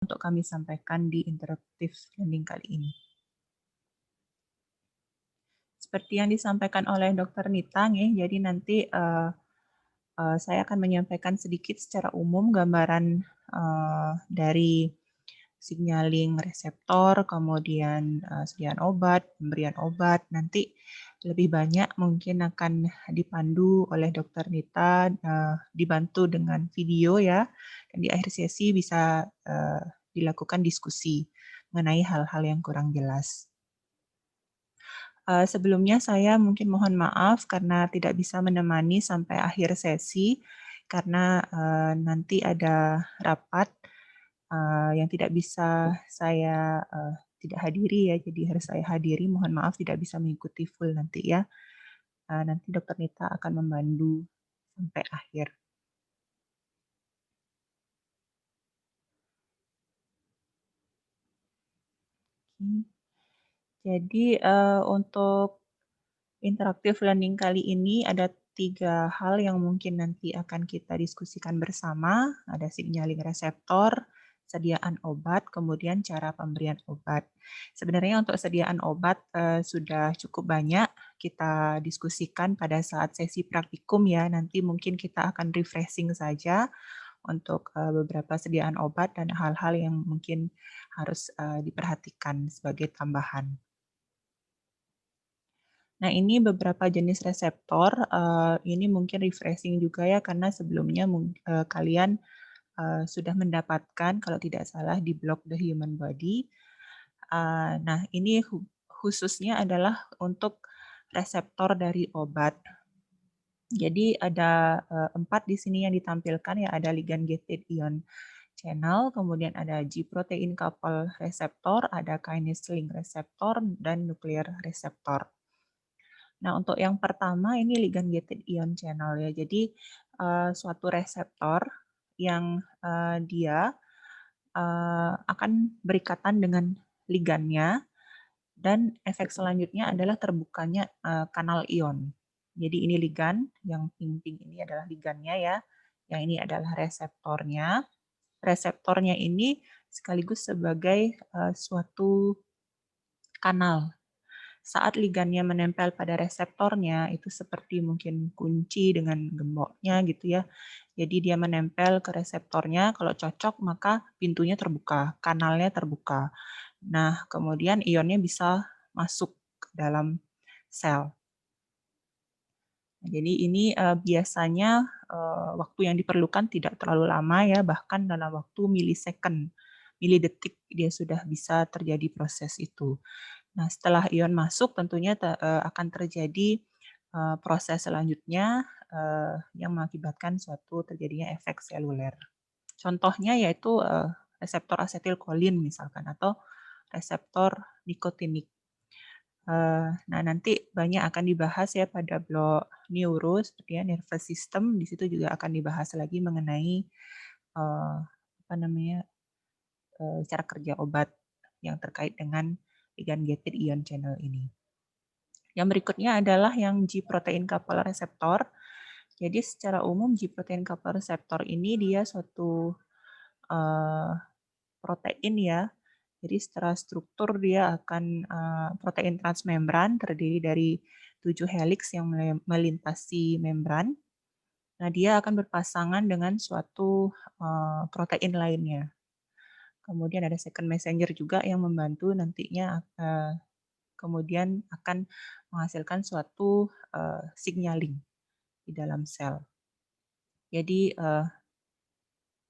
untuk kami sampaikan di interaktif learning kali ini. Seperti yang disampaikan oleh Dr. Nita, jadi nanti saya akan menyampaikan sedikit secara umum gambaran dari signaling reseptor, kemudian sediaan obat, pemberian obat. Nanti lebih banyak mungkin akan dipandu oleh Dr. Nita, dibantu dengan video ya. Dan di akhir sesi bisa dilakukan diskusi mengenai hal-hal yang kurang jelas. Sebelumnya saya mungkin mohon maaf karena tidak bisa menemani sampai akhir sesi, karena nanti ada rapat yang tidak bisa saya tidak hadiri ya, jadi harus saya hadiri. Mohon maaf tidak bisa mengikuti full nanti ya. Nanti Dr. Nita akan memandu sampai akhir. Jadi untuk interaktif learning kali ini ada 3 hal yang mungkin nanti akan kita diskusikan bersama. Ada signaling reseptor, sediaan obat, kemudian cara pemberian obat. Sebenarnya untuk sediaan obat sudah cukup banyak kita diskusikan pada saat sesi praktikum ya. Nanti mungkin kita akan refreshing saja untuk beberapa sediaan obat dan hal-hal yang mungkin harus diperhatikan sebagai tambahan. Nah, ini beberapa jenis reseptor, ini mungkin refreshing juga ya, karena sebelumnya kalian sudah mendapatkan, kalau tidak salah, di blog The Human Body. Nah, ini khususnya adalah untuk reseptor dari obat. Jadi ada 4 di sini yang ditampilkan ya, ada ligand gated ion channel, kemudian ada G-protein couple receptor, ada kinase link receptor, dan nuclear receptor. Nah, untuk yang pertama ini ligand gated ion channel ya. Jadi suatu reseptor yang dia akan berikatan dengan ligannya, dan efek selanjutnya adalah terbukanya kanal ion. Jadi ini ligan, yang pink-pink ini adalah ligannya ya. Yang ini adalah reseptornya. Reseptornya ini sekaligus sebagai suatu kanal. Saat ligannya menempel pada reseptornya, itu seperti mungkin kunci dengan gemboknya gitu ya. Jadi dia menempel ke reseptornya, kalau cocok maka pintunya terbuka, kanalnya terbuka. Nah, kemudian ionnya bisa masuk ke dalam sel. Jadi ini biasanya waktu yang diperlukan tidak terlalu lama ya, bahkan dalam waktu milisecond, milidetik dia sudah bisa terjadi proses itu. Nah, setelah ion masuk tentunya akan terjadi proses selanjutnya yang mengakibatkan suatu terjadinya efek seluler. Contohnya yaitu reseptor asetilkolin misalkan, atau reseptor nikotinik. Nah, nanti banyak akan dibahas ya pada blok neuro, seperti ya nervous system. Di situ juga akan dibahas lagi mengenai cara kerja obat yang terkait dengan ligand gated ion channel ini. Yang berikutnya adalah yang G-protein couple receptor. Jadi secara umum G-protein couple receptor ini dia suatu protein ya. Jadi secara struktur dia akan protein transmembran, terdiri dari 7 helix yang melintasi membran. Nah, dia akan berpasangan dengan suatu protein lainnya. Kemudian ada second messenger juga yang membantu nantinya kemudian akan menghasilkan suatu signaling di dalam sel. Jadi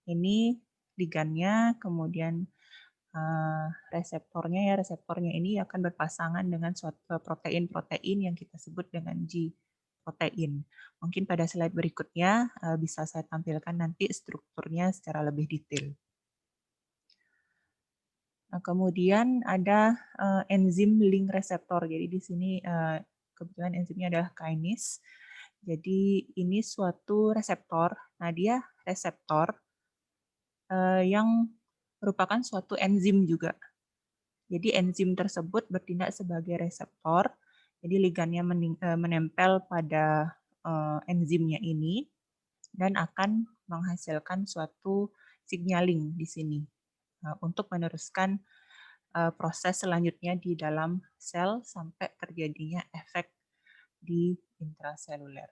ini ligannya, kemudian reseptornya ya, reseptornya ini akan berpasangan dengan suatu protein-protein yang kita sebut dengan G-protein. Mungkin pada slide berikutnya bisa saya tampilkan nanti strukturnya secara lebih detail. Nah, kemudian ada enzim link reseptor. Jadi di sini kebetulan enzimnya adalah kinase. Jadi ini suatu reseptor. Nah, dia reseptor yang merupakan suatu enzim juga. Jadi enzim tersebut bertindak sebagai reseptor. Jadi ligannya menempel pada enzimnya ini dan akan menghasilkan suatu signaling di sini. untuk meneruskan proses selanjutnya di dalam sel sampai terjadinya efek di intraseluler.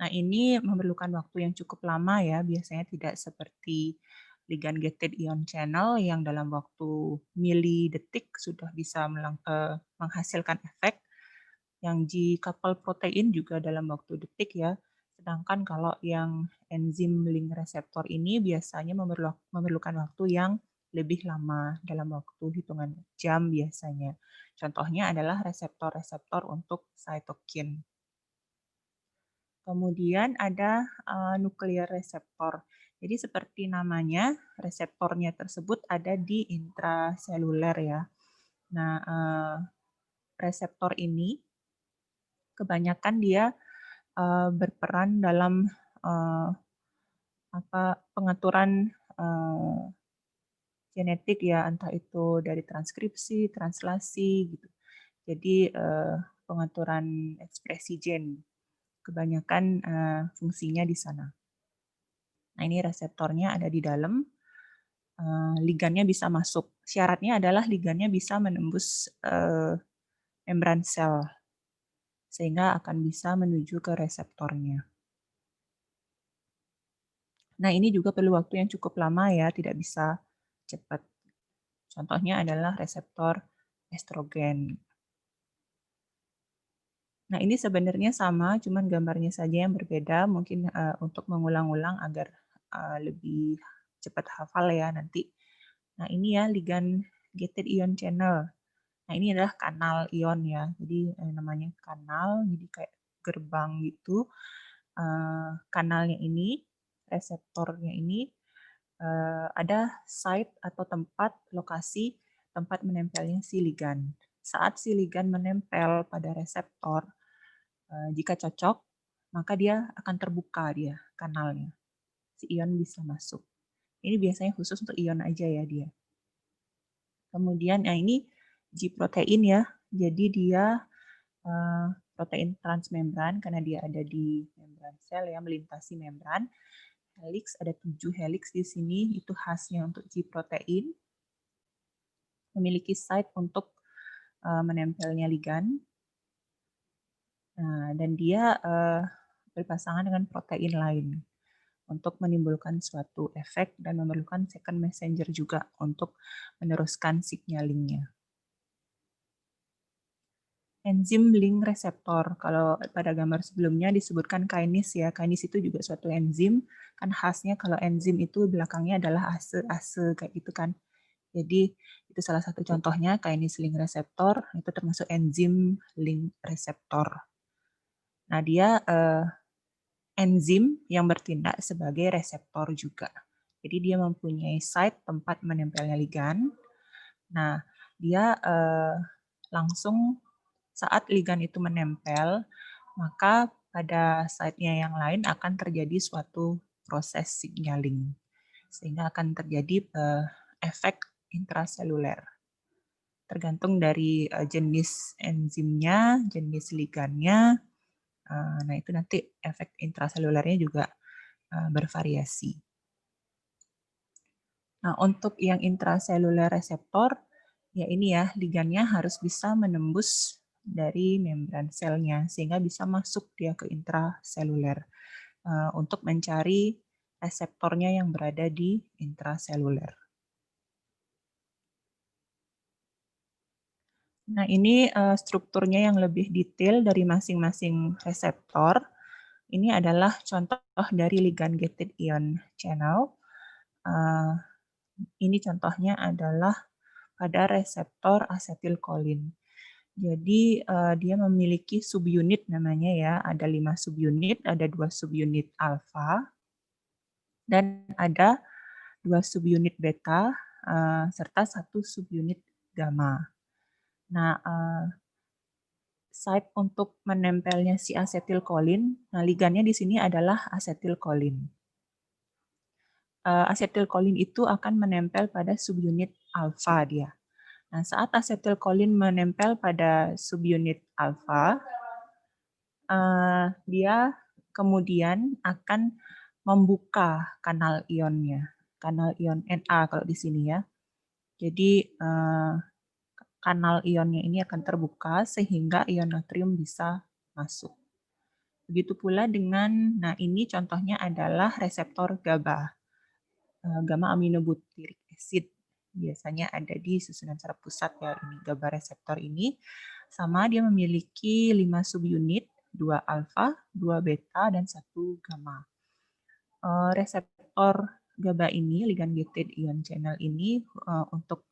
Nah, ini memerlukan waktu yang cukup lama ya, biasanya tidak seperti ligand gated ion channel yang dalam waktu milidetik sudah bisa menghasilkan efek. Yang G-couple protein juga dalam waktu detik ya. Sedangkan kalau yang enzim link reseptor ini biasanya memerlukan waktu yang lebih lama dalam waktu hitungan jam biasanya. Contohnya adalah reseptor-reseptor untuk cytokine. Kemudian ada nuklear reseptor. Jadi seperti namanya, reseptornya tersebut ada di intraseluler ya. Nah, reseptor ini kebanyakan dia berperan dalam pengaturan genetik ya, entah itu dari transkripsi, translasi gitu. Jadi pengaturan ekspresi gen kebanyakan fungsinya di sana. Nah, ini reseptornya ada di dalam, ligannya bisa masuk. Syaratnya adalah ligannya bisa menembus membran sel sehingga akan bisa menuju ke reseptornya. Nah, ini juga perlu waktu yang cukup lama ya, tidak bisa cepat. Contohnya adalah reseptor estrogen. Nah, ini sebenarnya sama, cuman gambarnya saja yang berbeda. Mungkin untuk mengulang-ulang agar lebih cepat hafal ya nanti. Nah, ini ya ligand gated ion channel. Nah, ini adalah kanal ion ya. Jadi namanya kanal, jadi kayak gerbang gitu. Kanalnya ini, reseptornya ini ada site atau tempat lokasi tempat menempelnya si ligan. Saat si ligan menempel pada reseptor, jika cocok, maka dia akan terbuka dia kanalnya. Si ion bisa masuk. Ini biasanya khusus untuk ion aja ya dia. Kemudian ini G protein ya. Jadi dia protein transmembran karena dia ada di membran sel ya, melintasi membran. Helix ada 7 helix di sini, itu khasnya untuk G protein. Memiliki site untuk menempelnya ligan. Nah, dan dia berpasangan dengan protein lain untuk menimbulkan suatu efek dan memerlukan second messenger juga untuk meneruskan signalingnya. Enzim link reseptor. Kalau pada gambar sebelumnya disebutkan kinase ya. Kinase itu juga suatu enzim. Kan khasnya kalau enzim itu belakangnya adalah ase-ase kayak gitu kan. Jadi itu salah satu contohnya kinase link reseptor, itu termasuk enzim link reseptor. Nah, dia enzim yang bertindak sebagai reseptor juga. Jadi dia mempunyai site tempat menempelnya ligan. Nah, dia langsung saat ligan itu menempel, maka pada site-nya yang lain akan terjadi suatu proses signaling. Sehingga akan terjadi efek intraseluler. Tergantung dari jenis enzimnya, jenis ligannya. Nah, itu nanti efek intraselulernya juga bervariasi. Nah, untuk yang intraseluler reseptor, ya ini ya, ligannya harus bisa menembus dari membran selnya, sehingga bisa masuk dia ke intraseluler untuk mencari reseptornya yang berada di intraseluler. Nah, ini strukturnya yang lebih detail dari masing-masing reseptor. Ini adalah contoh dari ligand gated ion channel. Ini contohnya adalah pada reseptor asetilkolin. Jadi dia memiliki subunit namanya ya, ada 5 subunit, ada 2 subunit alfa, dan ada 2 subunit beta, serta 1 subunit gamma. Nah, site untuk menempelnya si asetilkolin, nah ligannya di sini adalah asetilkolin. Asetilkolin itu akan menempel pada subunit alfa dia. Nah, saat asetilkolin menempel pada subunit alfa, dia kemudian akan membuka kanal ionnya, kanal ion Na kalau di sini ya. Jadi kanal ionnya ini akan terbuka sehingga ion natrium bisa masuk. Begitu pula dengan, nah ini contohnya adalah reseptor GABA, gamma aminobutyric acid. Biasanya ada di susunan saraf pusat ya, ini GABA reseptor ini. Sama dia memiliki 5 subunit, 2 alfa, 2 beta, dan 1 gamma. Reseptor GABA ini, ligand gated ion channel ini untuk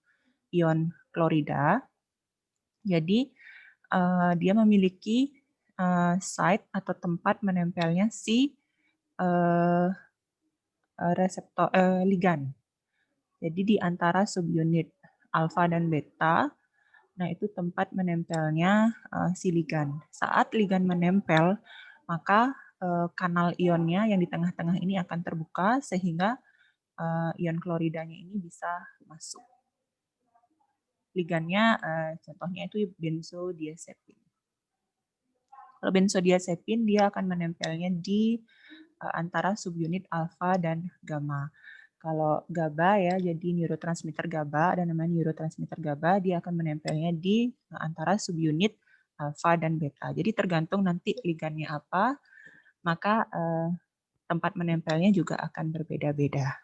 ion klorida. Jadi dia memiliki site atau tempat menempelnya si reseptor ligand. Jadi di antara subunit alfa dan beta, nah itu tempat menempelnya si ligand. Saat ligand menempel, maka kanal ionnya yang di tengah-tengah ini akan terbuka sehingga ion kloridanya ini bisa masuk. Ligandnya contohnya itu benzodiazepin. Kalau benzodiazepin dia akan menempelnya di antara subunit alfa dan gamma. Kalau GABA ya, jadi neurotransmitter GABA, ada namanya neurotransmitter GABA, dia akan menempelnya di antara subunit alfa dan beta. Jadi tergantung nanti ligandnya apa, maka tempat menempelnya juga akan berbeda-beda.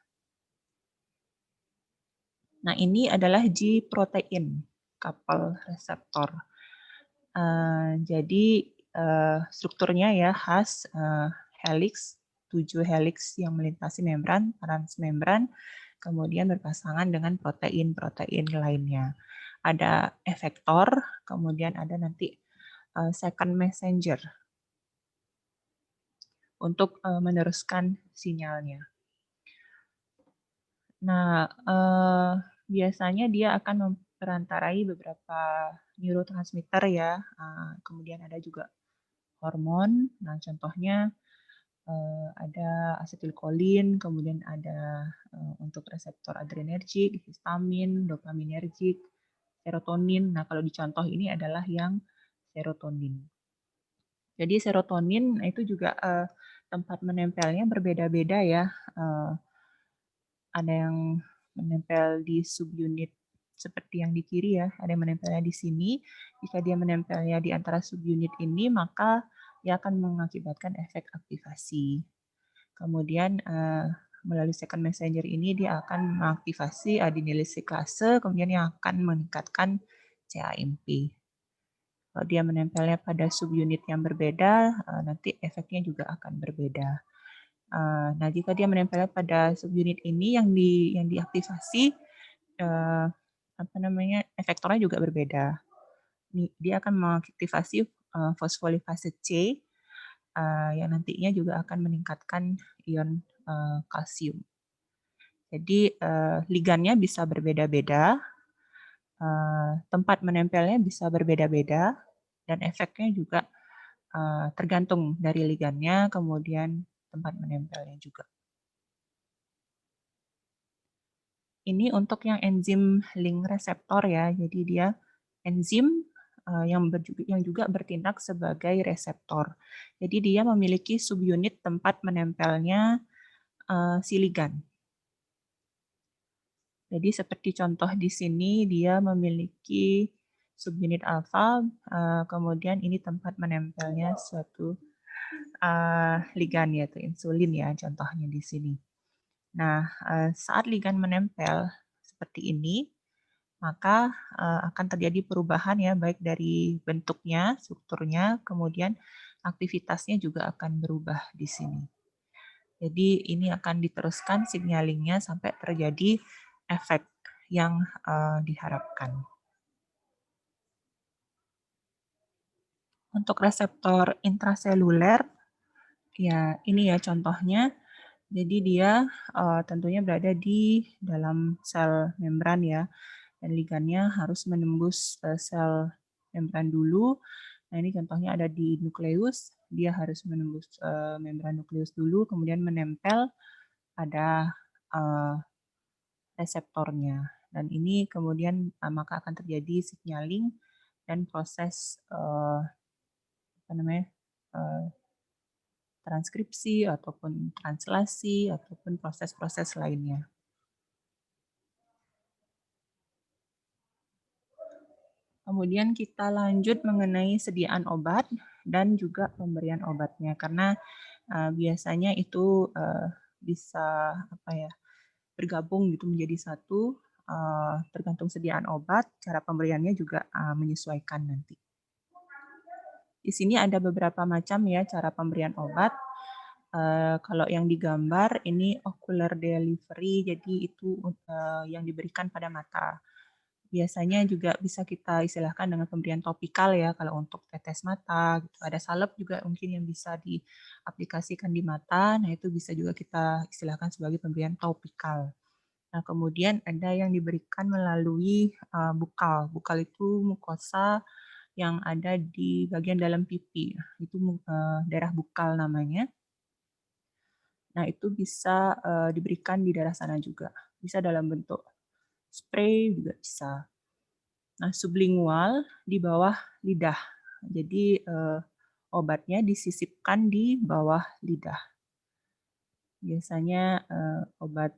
Nah, ini adalah G protein couple reseptor. Jadi strukturnya ya khas helix, 7 helix yang melintasi membran, transmembran, kemudian berpasangan dengan protein-protein lainnya. Ada efektor, kemudian ada nanti second messenger untuk meneruskan sinyalnya. Nah, biasanya dia akan memperantarai beberapa neurotransmitter ya, kemudian ada juga hormon. Nah, contohnya ada asetilkolin, kemudian ada untuk reseptor adrenergik, histamin, dopaminergik, serotonin. Nah, kalau dicontoh ini adalah yang serotonin. Jadi serotonin itu juga tempat menempelnya berbeda-beda ya. Ada yang menempel di subunit seperti yang di kiri ya, ada yang menempelnya di sini. Jika dia menempelnya di antara subunit ini, maka dia akan mengakibatkan efek aktivasi. Kemudian melalui second messenger ini dia akan mengaktifasi adenilisklase, kemudian yang akan meningkatkan CAMP. Kalau dia menempelnya pada subunit yang berbeda, nanti efeknya juga akan berbeda. Nah, jika dia menempelnya pada subunit ini yang diaktifasi, apa namanya, efektornya juga berbeda. Dia akan mengaktifasi fosfolipase C, yang nantinya juga akan meningkatkan ion kalsium. Jadi ligandnya bisa berbeda-beda, tempat menempelnya bisa berbeda-beda, dan efeknya juga tergantung dari ligandnya, kemudian tempat menempelnya juga. Ini untuk yang enzim link reseptor ya, jadi dia enzim yang juga bertindak sebagai reseptor. Jadi dia memiliki subunit tempat menempelnya si ligand. Jadi seperti contoh di sini dia memiliki subunit alfa, kemudian ini tempat menempelnya suatu ligand yaitu insulin ya contohnya di sini. Nah, saat ligand menempel seperti ini, maka akan terjadi perubahan ya baik dari bentuknya, strukturnya, kemudian aktivitasnya juga akan berubah di sini. Jadi ini akan diteruskan signalingnya sampai terjadi efek yang diharapkan. Untuk reseptor intraseluler, ya ini ya contohnya. Jadi dia tentunya berada di dalam sel membran ya, dan ligandnya harus menembus sel membran dulu. Nah ini contohnya ada di nukleus, dia harus menembus membran nukleus dulu, kemudian menempel pada reseptornya. Dan ini kemudian maka akan terjadi signaling dan proses apa namanya transkripsi ataupun translasi ataupun proses-proses lainnya. Kemudian kita lanjut mengenai sediaan obat dan juga pemberian obatnya, karena biasanya itu bisa apa ya, bergabung gitu menjadi satu, tergantung sediaan obat, cara pemberiannya juga menyesuaikan nanti. Di sini ada beberapa macam ya cara pemberian obat. Kalau yang digambar ini ocular delivery, jadi itu yang diberikan pada mata. Biasanya juga bisa kita istilahkan dengan pemberian topikal ya, kalau untuk tetes mata, gitu. Ada salep juga mungkin yang bisa diaplikasikan di mata, nah itu bisa juga kita istilahkan sebagai pemberian topikal. Nah, kemudian ada yang diberikan melalui bukal. Bukal itu mukosa yang ada di bagian dalam pipi. Itu daerah bukal namanya. Nah, itu bisa diberikan di daerah sana juga. Bisa dalam bentuk spray juga bisa. Nah, sublingual di bawah lidah. Jadi obatnya disisipkan di bawah lidah. Biasanya obat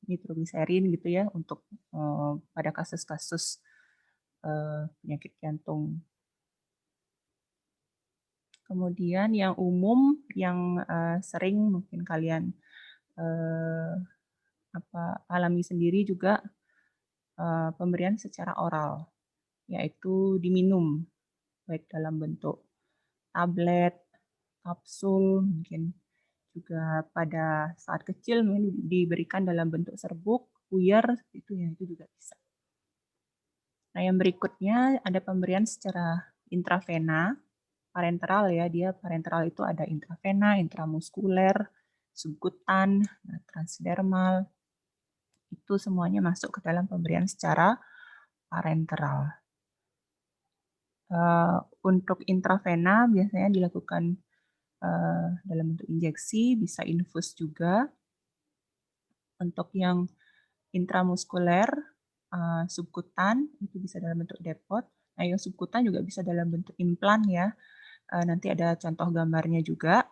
nitrogliserin gitu ya untuk pada kasus-kasus penyakit jantung. Kemudian yang umum yang sering mungkin kalian alami sendiri juga pemberian secara oral, yaitu diminum baik dalam bentuk tablet, kapsul, mungkin juga pada saat kecil mungkin diberikan dalam bentuk serbuk, puyer, itu ya itu juga bisa. Nah, yang berikutnya ada pemberian secara intravena, parenteral ya, dia parenteral itu ada intravena, intramuskuler, subkutan, transdermal, itu semuanya masuk ke dalam pemberian secara parenteral. Untuk intravena biasanya dilakukan dalam bentuk injeksi, bisa infus juga. Untuk yang intramuskuler, subkutan, itu bisa dalam bentuk depot. Nah, yang subkutan juga bisa dalam bentuk implan ya. Nanti ada contoh gambarnya juga.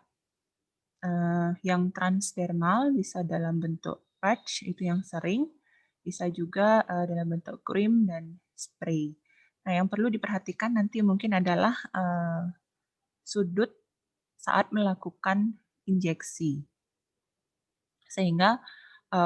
Yang transdermal bisa dalam bentuk patch, itu yang sering. Bisa juga dalam bentuk krim dan spray. Nah, yang perlu diperhatikan nanti mungkin adalah sudut saat melakukan injeksi. Sehingga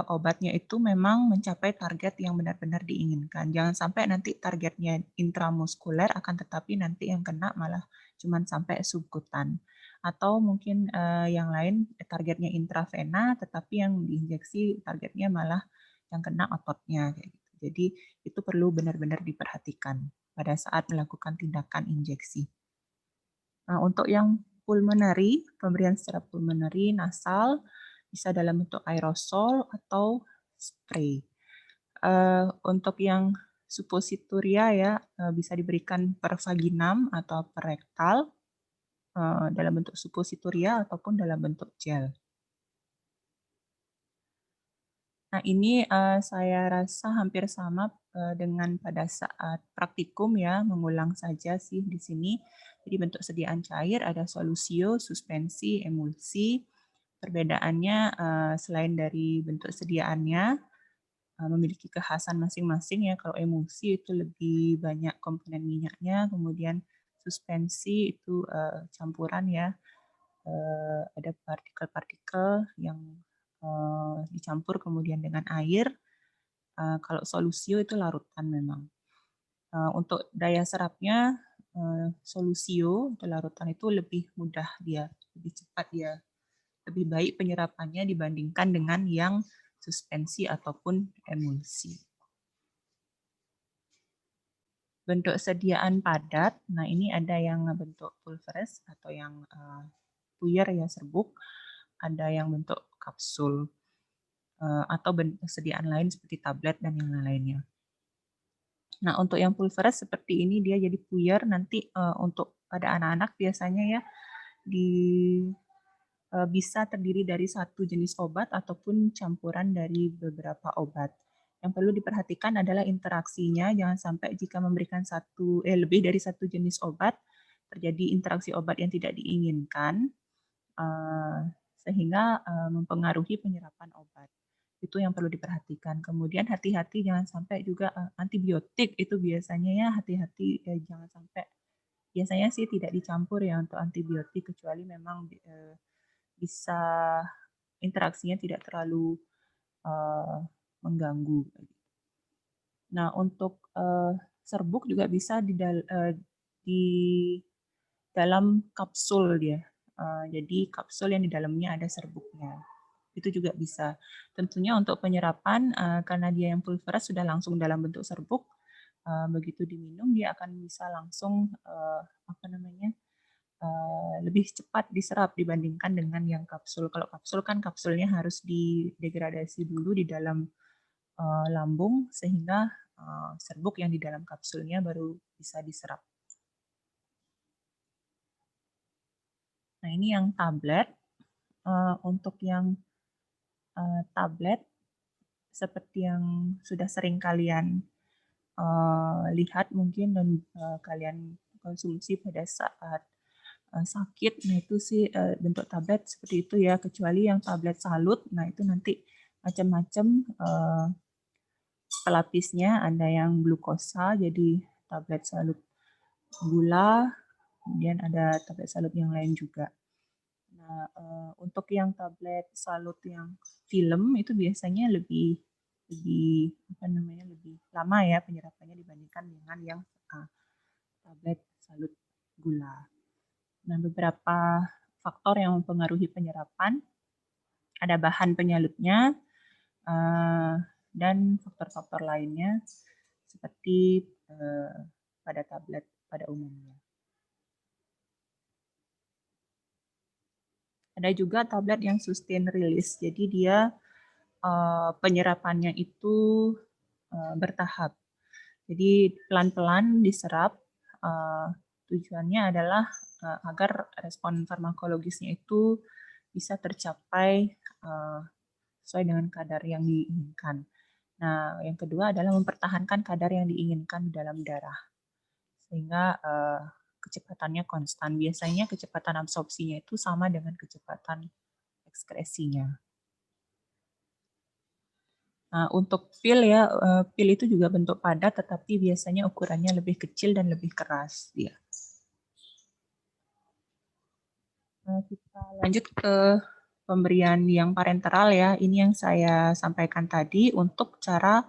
obatnya itu memang mencapai target yang benar-benar diinginkan. Jangan sampai nanti targetnya intramuskuler akan tetapi nanti yang kena malah cuma sampai subkutan. Atau mungkin yang lain targetnya intravena tetapi yang diinjeksi targetnya malah yang kena ototnya kayak gitu. Jadi itu perlu benar-benar diperhatikan pada saat melakukan tindakan injeksi. Nah, untuk yang pulmonary, pemberian secara pulmonary nasal bisa dalam bentuk aerosol atau spray. Untuk yang suppositoria ya bisa diberikan per vaginam atau per rektal dalam bentuk suppositoria ataupun dalam bentuk gel. Nah, ini saya rasa hampir sama dengan pada saat praktikum ya, mengulang saja sih di sini. Jadi bentuk sediaan cair ada solusio, suspensi, emulsi. Perbedaannya selain dari bentuk sediaannya memiliki kekhasan masing-masing ya. Kalau emulsi itu lebih banyak komponen minyaknya, kemudian suspensi itu campuran ya. Ada partikel-partikel yang dicampur kemudian dengan air. Kalau solusio itu larutan memang. Untuk daya serapnya solusio atau larutan itu lebih mudah dia, lebih cepat dia, lebih baik penyerapannya dibandingkan dengan yang suspensi ataupun emulsi. Bentuk sediaan padat, nah ini ada yang bentuk pulveris atau yang puyer ya serbuk, ada yang bentuk kapsul atau bentuk sediaan lain seperti tablet dan yang lainnya. Nah, untuk yang pulveris seperti ini dia jadi puyer nanti untuk pada anak-anak biasanya ya bisa terdiri dari satu jenis obat ataupun campuran dari beberapa obat. Yang perlu diperhatikan adalah interaksinya, jangan sampai jika memberikan lebih dari satu jenis obat terjadi interaksi obat yang tidak diinginkan sehingga mempengaruhi penyerapan obat. Itu yang perlu diperhatikan. Kemudian hati-hati jangan sampai juga antibiotik itu biasanya ya hati-hati jangan sampai, biasanya sih tidak dicampur ya untuk antibiotik kecuali memang bisa interaksinya tidak terlalu mengganggu. Nah untuk serbuk juga bisa di dalam kapsul dia. Jadi kapsul yang di dalamnya ada serbuknya. Itu juga bisa. Tentunya untuk penyerapan karena dia yang pulveras sudah langsung dalam bentuk serbuk, begitu diminum dia akan bisa langsung lebih cepat diserap dibandingkan dengan yang kapsul. Kalau kapsul kan kapsulnya harus didegradasi dulu di dalam lambung sehingga serbuk yang di dalam kapsulnya baru bisa diserap. Nah ini yang tablet. Untuk yang tablet seperti yang sudah sering kalian lihat mungkin dan kalian konsumsi pada saat sakit, nah itu sih bentuk tablet seperti itu ya, kecuali yang tablet salut, nah itu nanti macam-macam pelapisnya, ada yang glukosa, jadi tablet salut gula, kemudian ada tablet salut yang lain juga. Nah, untuk yang tablet salut yang film itu biasanya lebih lama ya penyerapannya dibandingkan dengan yang tablet salut gula. Nah, beberapa faktor yang mempengaruhi penyerapan ada bahan penyalutnya dan faktor-faktor lainnya seperti pada tablet pada umumnya. Ada juga tablet yang sustain release, jadi dia penyerapannya itu bertahap. Jadi pelan-pelan diserap. Tujuannya adalah agar respon farmakologisnya itu bisa tercapai sesuai dengan kadar yang diinginkan. Nah, yang kedua adalah mempertahankan kadar yang diinginkan di dalam darah, sehingga kecepatannya konstan. Biasanya kecepatan absorpsinya itu sama dengan kecepatan ekskresinya. Nah, untuk pil ya, pil itu juga bentuk padat, tetapi biasanya ukurannya lebih kecil dan lebih keras dia. Kita lanjut ke pemberian yang parenteral ya. Ini yang saya sampaikan tadi untuk cara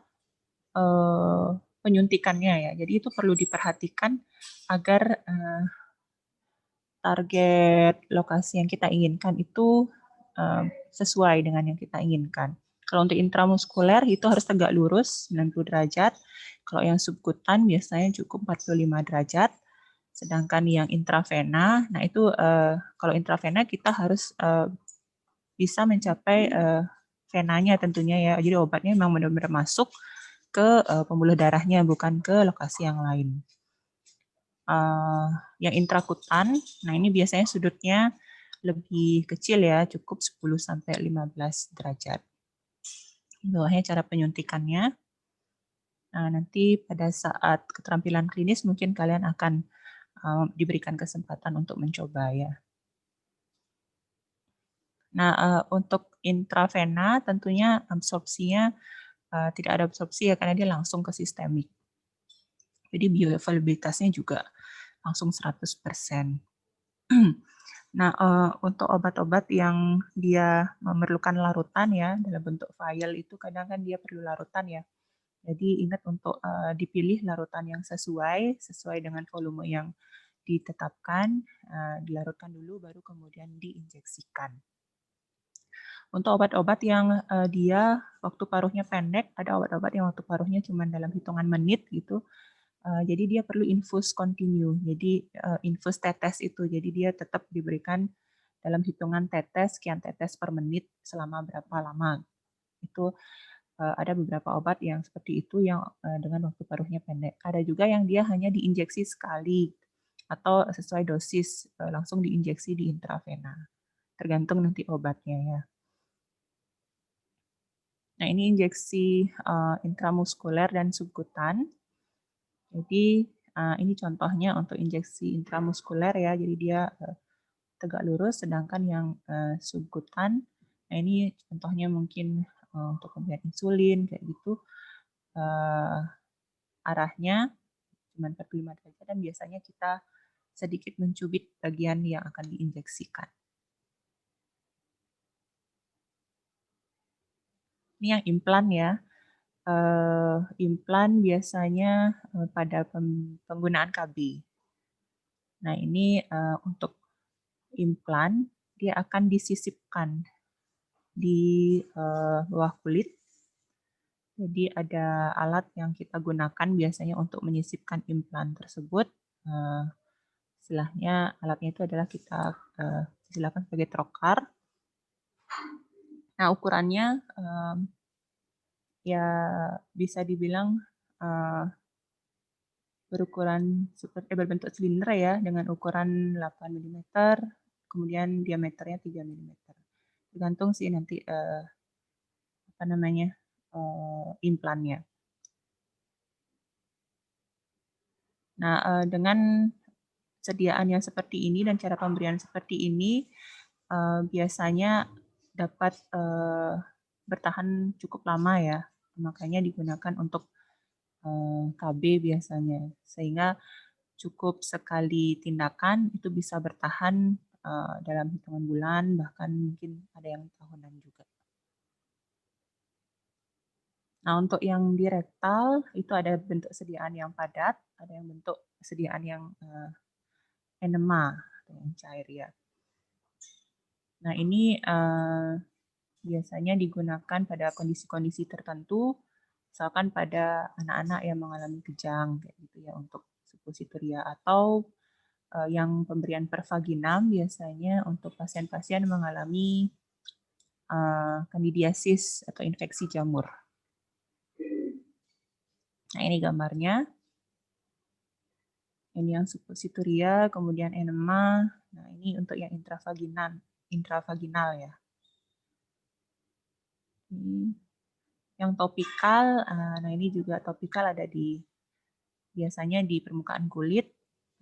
penyuntikannya ya. Jadi itu perlu diperhatikan agar target lokasi yang kita inginkan itu sesuai dengan yang kita inginkan. Kalau untuk intramuskuler itu harus tegak lurus 90 derajat. Kalau yang subkutan biasanya cukup 45 derajat. Sedangkan yang intravena, nah itu kalau intravena kita harus bisa mencapai venanya tentunya ya. Jadi obatnya memang benar-benar masuk ke pembuluh darahnya, bukan ke lokasi yang lain. Yang intrakutan, nah ini biasanya sudutnya lebih kecil ya, cukup 10-15 derajat. Di bawahnya cara penyuntikannya. Nah, nanti pada saat keterampilan klinis mungkin kalian akan diberikan kesempatan untuk mencoba ya. Nah, untuk intravena tentunya absorpsinya tidak ada absorpsi ya karena dia langsung ke sistemik. Jadi bioavailabilitasnya juga langsung 100%. Nah, untuk obat-obat yang dia memerlukan larutan ya dalam bentuk vial itu kadang kan dia perlu larutan ya. Jadi ingat untuk dipilih larutan yang sesuai dengan volume yang ditetapkan, dilarutkan dulu baru kemudian diinjeksikan. Untuk obat-obat yang dia waktu paruhnya pendek, ada obat-obat yang waktu paruhnya cuma dalam hitungan menit gitu. Jadi dia perlu infus continue. Jadi infus tetes itu. Jadi dia tetap diberikan dalam hitungan tetes, sekian tetes per menit selama berapa lama. Itu ada beberapa obat yang seperti itu yang dengan waktu paruhnya pendek. Ada juga yang dia hanya diinjeksi sekali atau sesuai dosis langsung diinjeksi di intravena. Tergantung nanti obatnya ya. Nah, ini injeksi intramuskuler dan subkutan. Jadi ini contohnya untuk injeksi intramuskuler ya. Jadi dia tegak lurus, sedangkan yang subkutan, nah ini contohnya mungkin untuk pemberian insulin kayak gitu, arahnya cuma 45 derajat dan biasanya kita sedikit mencubit bagian yang akan diinjeksikan. Ini yang implan ya. Implan biasanya pada penggunaan KB. Nah ini untuk implan dia akan disisipkan di bawah kulit. Jadi ada alat yang kita gunakan biasanya untuk menyisipkan implan tersebut. Istilahnya alatnya itu adalah kita istilahkan sebagai trokar. Nah ukurannya ya bisa dibilang berbentuk silinder ya dengan ukuran 8 mm, kemudian diameternya 3 mm. Tergantung sih nanti apa namanya implannya. Nah, dengan sediaan yang seperti ini dan cara pemberian seperti ini biasanya dapat bertahan cukup lama ya. Makanya digunakan untuk KB biasanya. Sehingga cukup sekali tindakan itu bisa bertahan dalam hitungan bulan, bahkan mungkin ada yang tahunan juga. Nah, untuk yang di rektal itu ada bentuk sediaan yang padat, ada yang bentuk sediaan yang enema atau yang cair ya. Nah, ini biasanya digunakan pada kondisi-kondisi tertentu, misalkan pada anak-anak yang mengalami kejang kayak gitu ya untuk suppositoria, atau yang pemberian pervaginam biasanya untuk pasien-pasien mengalami kandidiasis atau infeksi jamur. Nah, ini gambarnya. Ini yang suppositoria, kemudian enema. Nah, ini untuk yang intravaginal ya. Ini yang topikal, nah ini juga topikal ada di biasanya di permukaan kulit,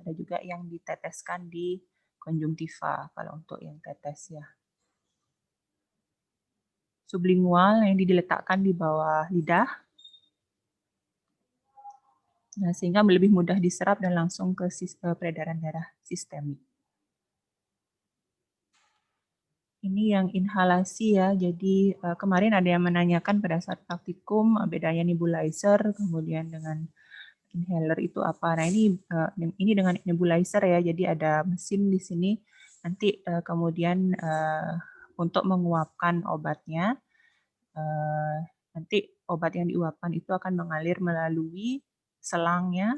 ada juga yang diteteskan di konjungtiva kalau untuk yang tetes ya. Sublingual yang diletakkan di bawah lidah. Nah, sehingga lebih mudah diserap dan langsung ke peredaran darah sistemik. Ini yang inhalasi ya. Jadi kemarin ada yang menanyakan pada saat praktikum bedanya nebulizer kemudian dengan inhaler itu apa. Nah, ini dengan nebulizer ya. Jadi ada mesin di sini. Nanti kemudian untuk menguapkan obatnya, nanti obat yang diuapkan itu akan mengalir melalui selangnya,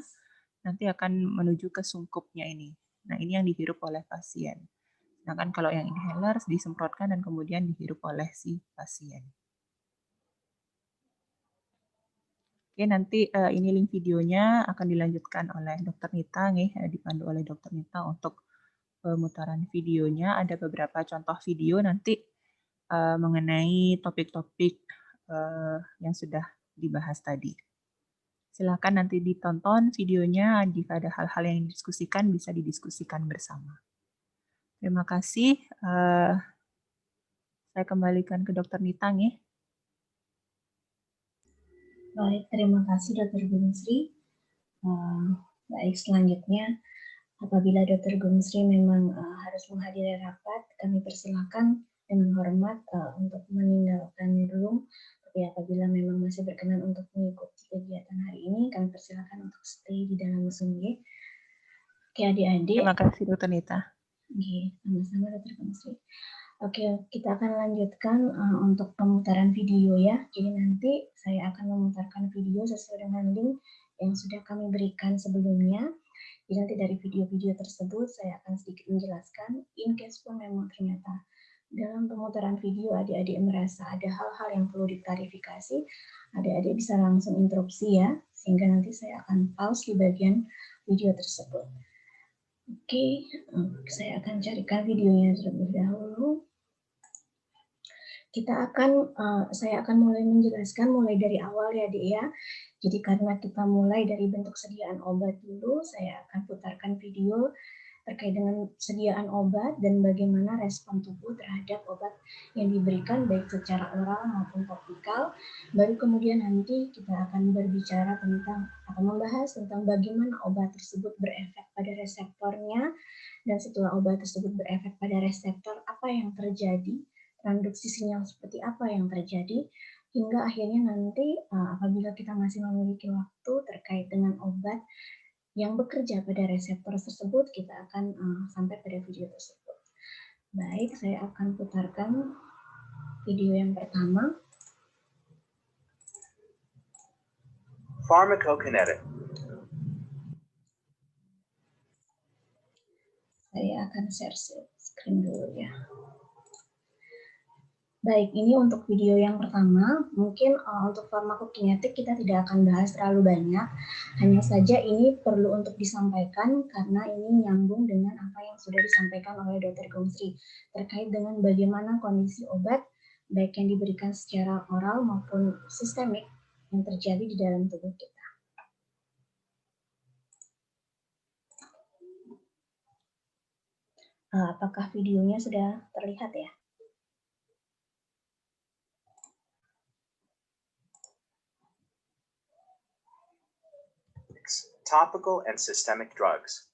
nanti akan menuju ke sungkupnya ini. Nah, ini yang dihirup oleh pasien. Sedangkan kalau yang inhaler disemprotkan dan kemudian dihirup oleh si pasien. Oke, nanti ini link videonya akan dilanjutkan oleh Dr. Nita nih, dipandu oleh Dr. Nita untuk pemutaran videonya. Ada beberapa contoh video nanti mengenai topik-topik yang sudah dibahas tadi. Silakan nanti ditonton videonya, jika ada hal-hal yang didiskusikan bisa didiskusikan bersama. Terima kasih. Saya kembalikan ke Dr. Nita nih. Baik, terima kasih Dr. Gumsri. Baik, selanjutnya apabila Dr. Gumsri memang harus menghadiri rapat, kami persilakan dengan hormat untuk meninggalkan room. Tapi apabila memang masih berkenan untuk mengikuti kegiatan hari ini, kami persilakan untuk stay di dalam Zoom. Oke, adik-adik. Terima kasih Dr. Nita. Oke, sama-sama Dr. Gumsri. Oke, kita akan lanjutkan untuk pemutaran video ya. Jadi nanti saya akan memutarkan video sesuai dengan link yang sudah kami berikan sebelumnya. Jadi nanti dari video-video tersebut saya akan sedikit menjelaskan. In case pun memang ternyata dalam pemutaran video adik-adik merasa ada hal-hal yang perlu diklarifikasi, adik-adik bisa langsung interupsi ya, sehingga nanti saya akan pause di bagian video tersebut. Oke, saya akan carikan videonya terlebih dahulu. Saya akan mulai menjelaskan mulai dari awal ya, Dek ya. Jadi karena kita mulai dari bentuk sediaan obat dulu, saya akan putarkan video terkait dengan sediaan obat dan bagaimana respon tubuh terhadap obat yang diberikan baik secara oral maupun topikal. Baru kemudian nanti kita akan berbicara tentang atau membahas tentang bagaimana obat tersebut berefek pada reseptornya, dan setelah obat tersebut berefek pada reseptor, apa yang terjadi, transduksi sinyal seperti apa yang terjadi, hingga akhirnya nanti apabila kita masih memiliki waktu terkait dengan obat yang bekerja pada reseptor tersebut, kita akan sampai pada video tersebut. Baik, saya akan putarkan video yang pertama. Pharmacokinetic. Saya akan share screen dulu ya. Baik, ini untuk video yang pertama. Mungkin untuk farmakokinetik kita tidak akan bahas terlalu banyak. Hanya saja ini perlu untuk disampaikan karena ini nyambung dengan apa yang sudah disampaikan oleh Dr. Gumsri terkait dengan bagaimana kondisi obat baik yang diberikan secara oral maupun sistemik yang terjadi di dalam tubuh kita. Apakah videonya sudah terlihat ya? Topical and systemic drugs.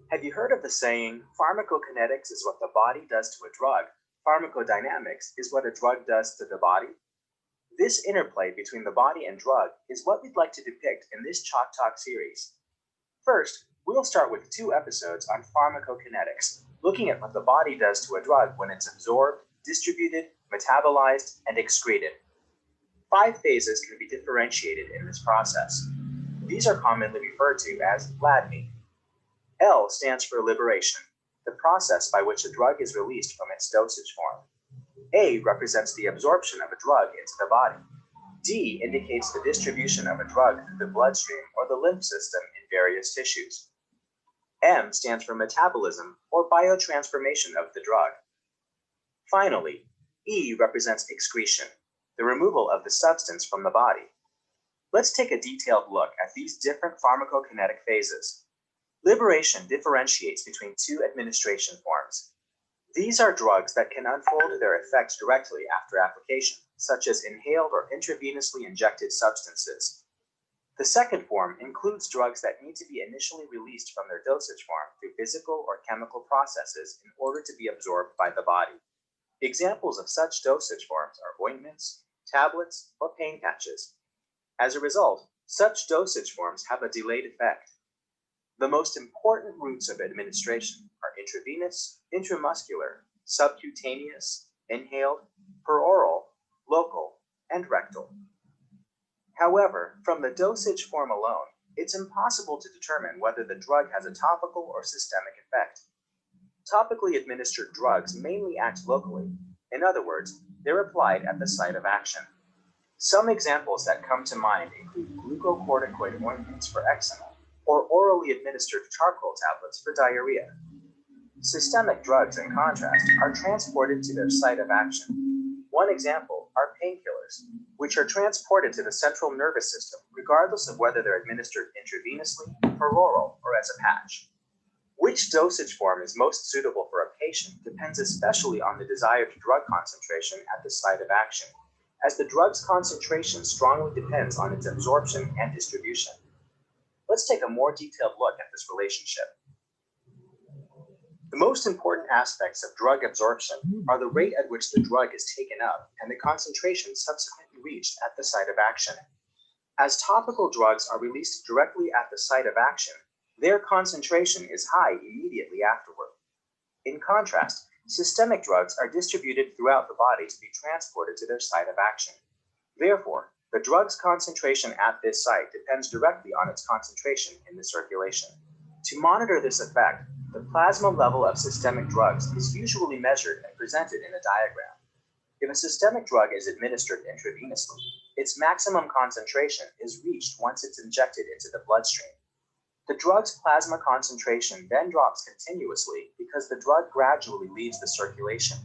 Have you heard of the saying, pharmacokinetics is what the body does to a drug, pharmacodynamics is what a drug does to the body? This interplay between the body and drug is what we'd like to depict in this Chalk Talk series. First, we'll start with 2 episodes on pharmacokinetics, looking at what the body does to a drug when it's absorbed, distributed, metabolized, and excreted. 5 phases can be differentiated in this process. These are commonly referred to as LADME. L stands for liberation, the process by which a drug is released from its dosage form. A represents the absorption of a drug into the body. D indicates the distribution of a drug through the bloodstream or the lymph system in various tissues. M stands for metabolism or biotransformation of the drug. Finally, E represents excretion, the removal of the substance from the body. Let's take a detailed look at these different pharmacokinetic phases. Liberation differentiates between 2 administration forms. These are drugs that can unfold their effects directly after application, such as inhaled or intravenously injected substances. The second form includes drugs that need to be initially released from their dosage form through physical or chemical processes in order to be absorbed by the body. Examples of such dosage forms are ointments, tablets, or pain patches. As a result, such dosage forms have a delayed effect. The most important routes of administration are intravenous, intramuscular, subcutaneous, inhaled, peroral, local, and rectal. However, from the dosage form alone, it's impossible to determine whether the drug has a topical or systemic effect. Topically administered drugs mainly act locally. In other words, they're applied at the site of action. Some examples that come to mind include glucocorticoid ointments for eczema or orally administered charcoal tablets for diarrhea. Systemic drugs, in contrast, are transported to their site of action. One example are painkillers, which are transported to the central nervous system regardless of whether they're administered intravenously, peroral, or as a patch. Which dosage form is most suitable for a patient depends especially on the desired drug concentration at the site of action, as the drug's concentration strongly depends on its absorption and distribution. Let's take a more detailed look at this relationship. The most important aspects of drug absorption are the rate at which the drug is taken up and the concentration subsequently reached at the site of action. As topical drugs are released directly at the site of action, their concentration is high immediately afterward. In contrast, systemic drugs are distributed throughout the body to be transported to their site of action. Therefore, the drug's concentration at this site depends directly on its concentration in the circulation. To monitor this effect, the plasma level of systemic drugs is usually measured and presented in a diagram. If a systemic drug is administered intravenously, its maximum concentration is reached once it's injected into the bloodstream. The drug's plasma concentration then drops continuously because the drug gradually leaves the circulation.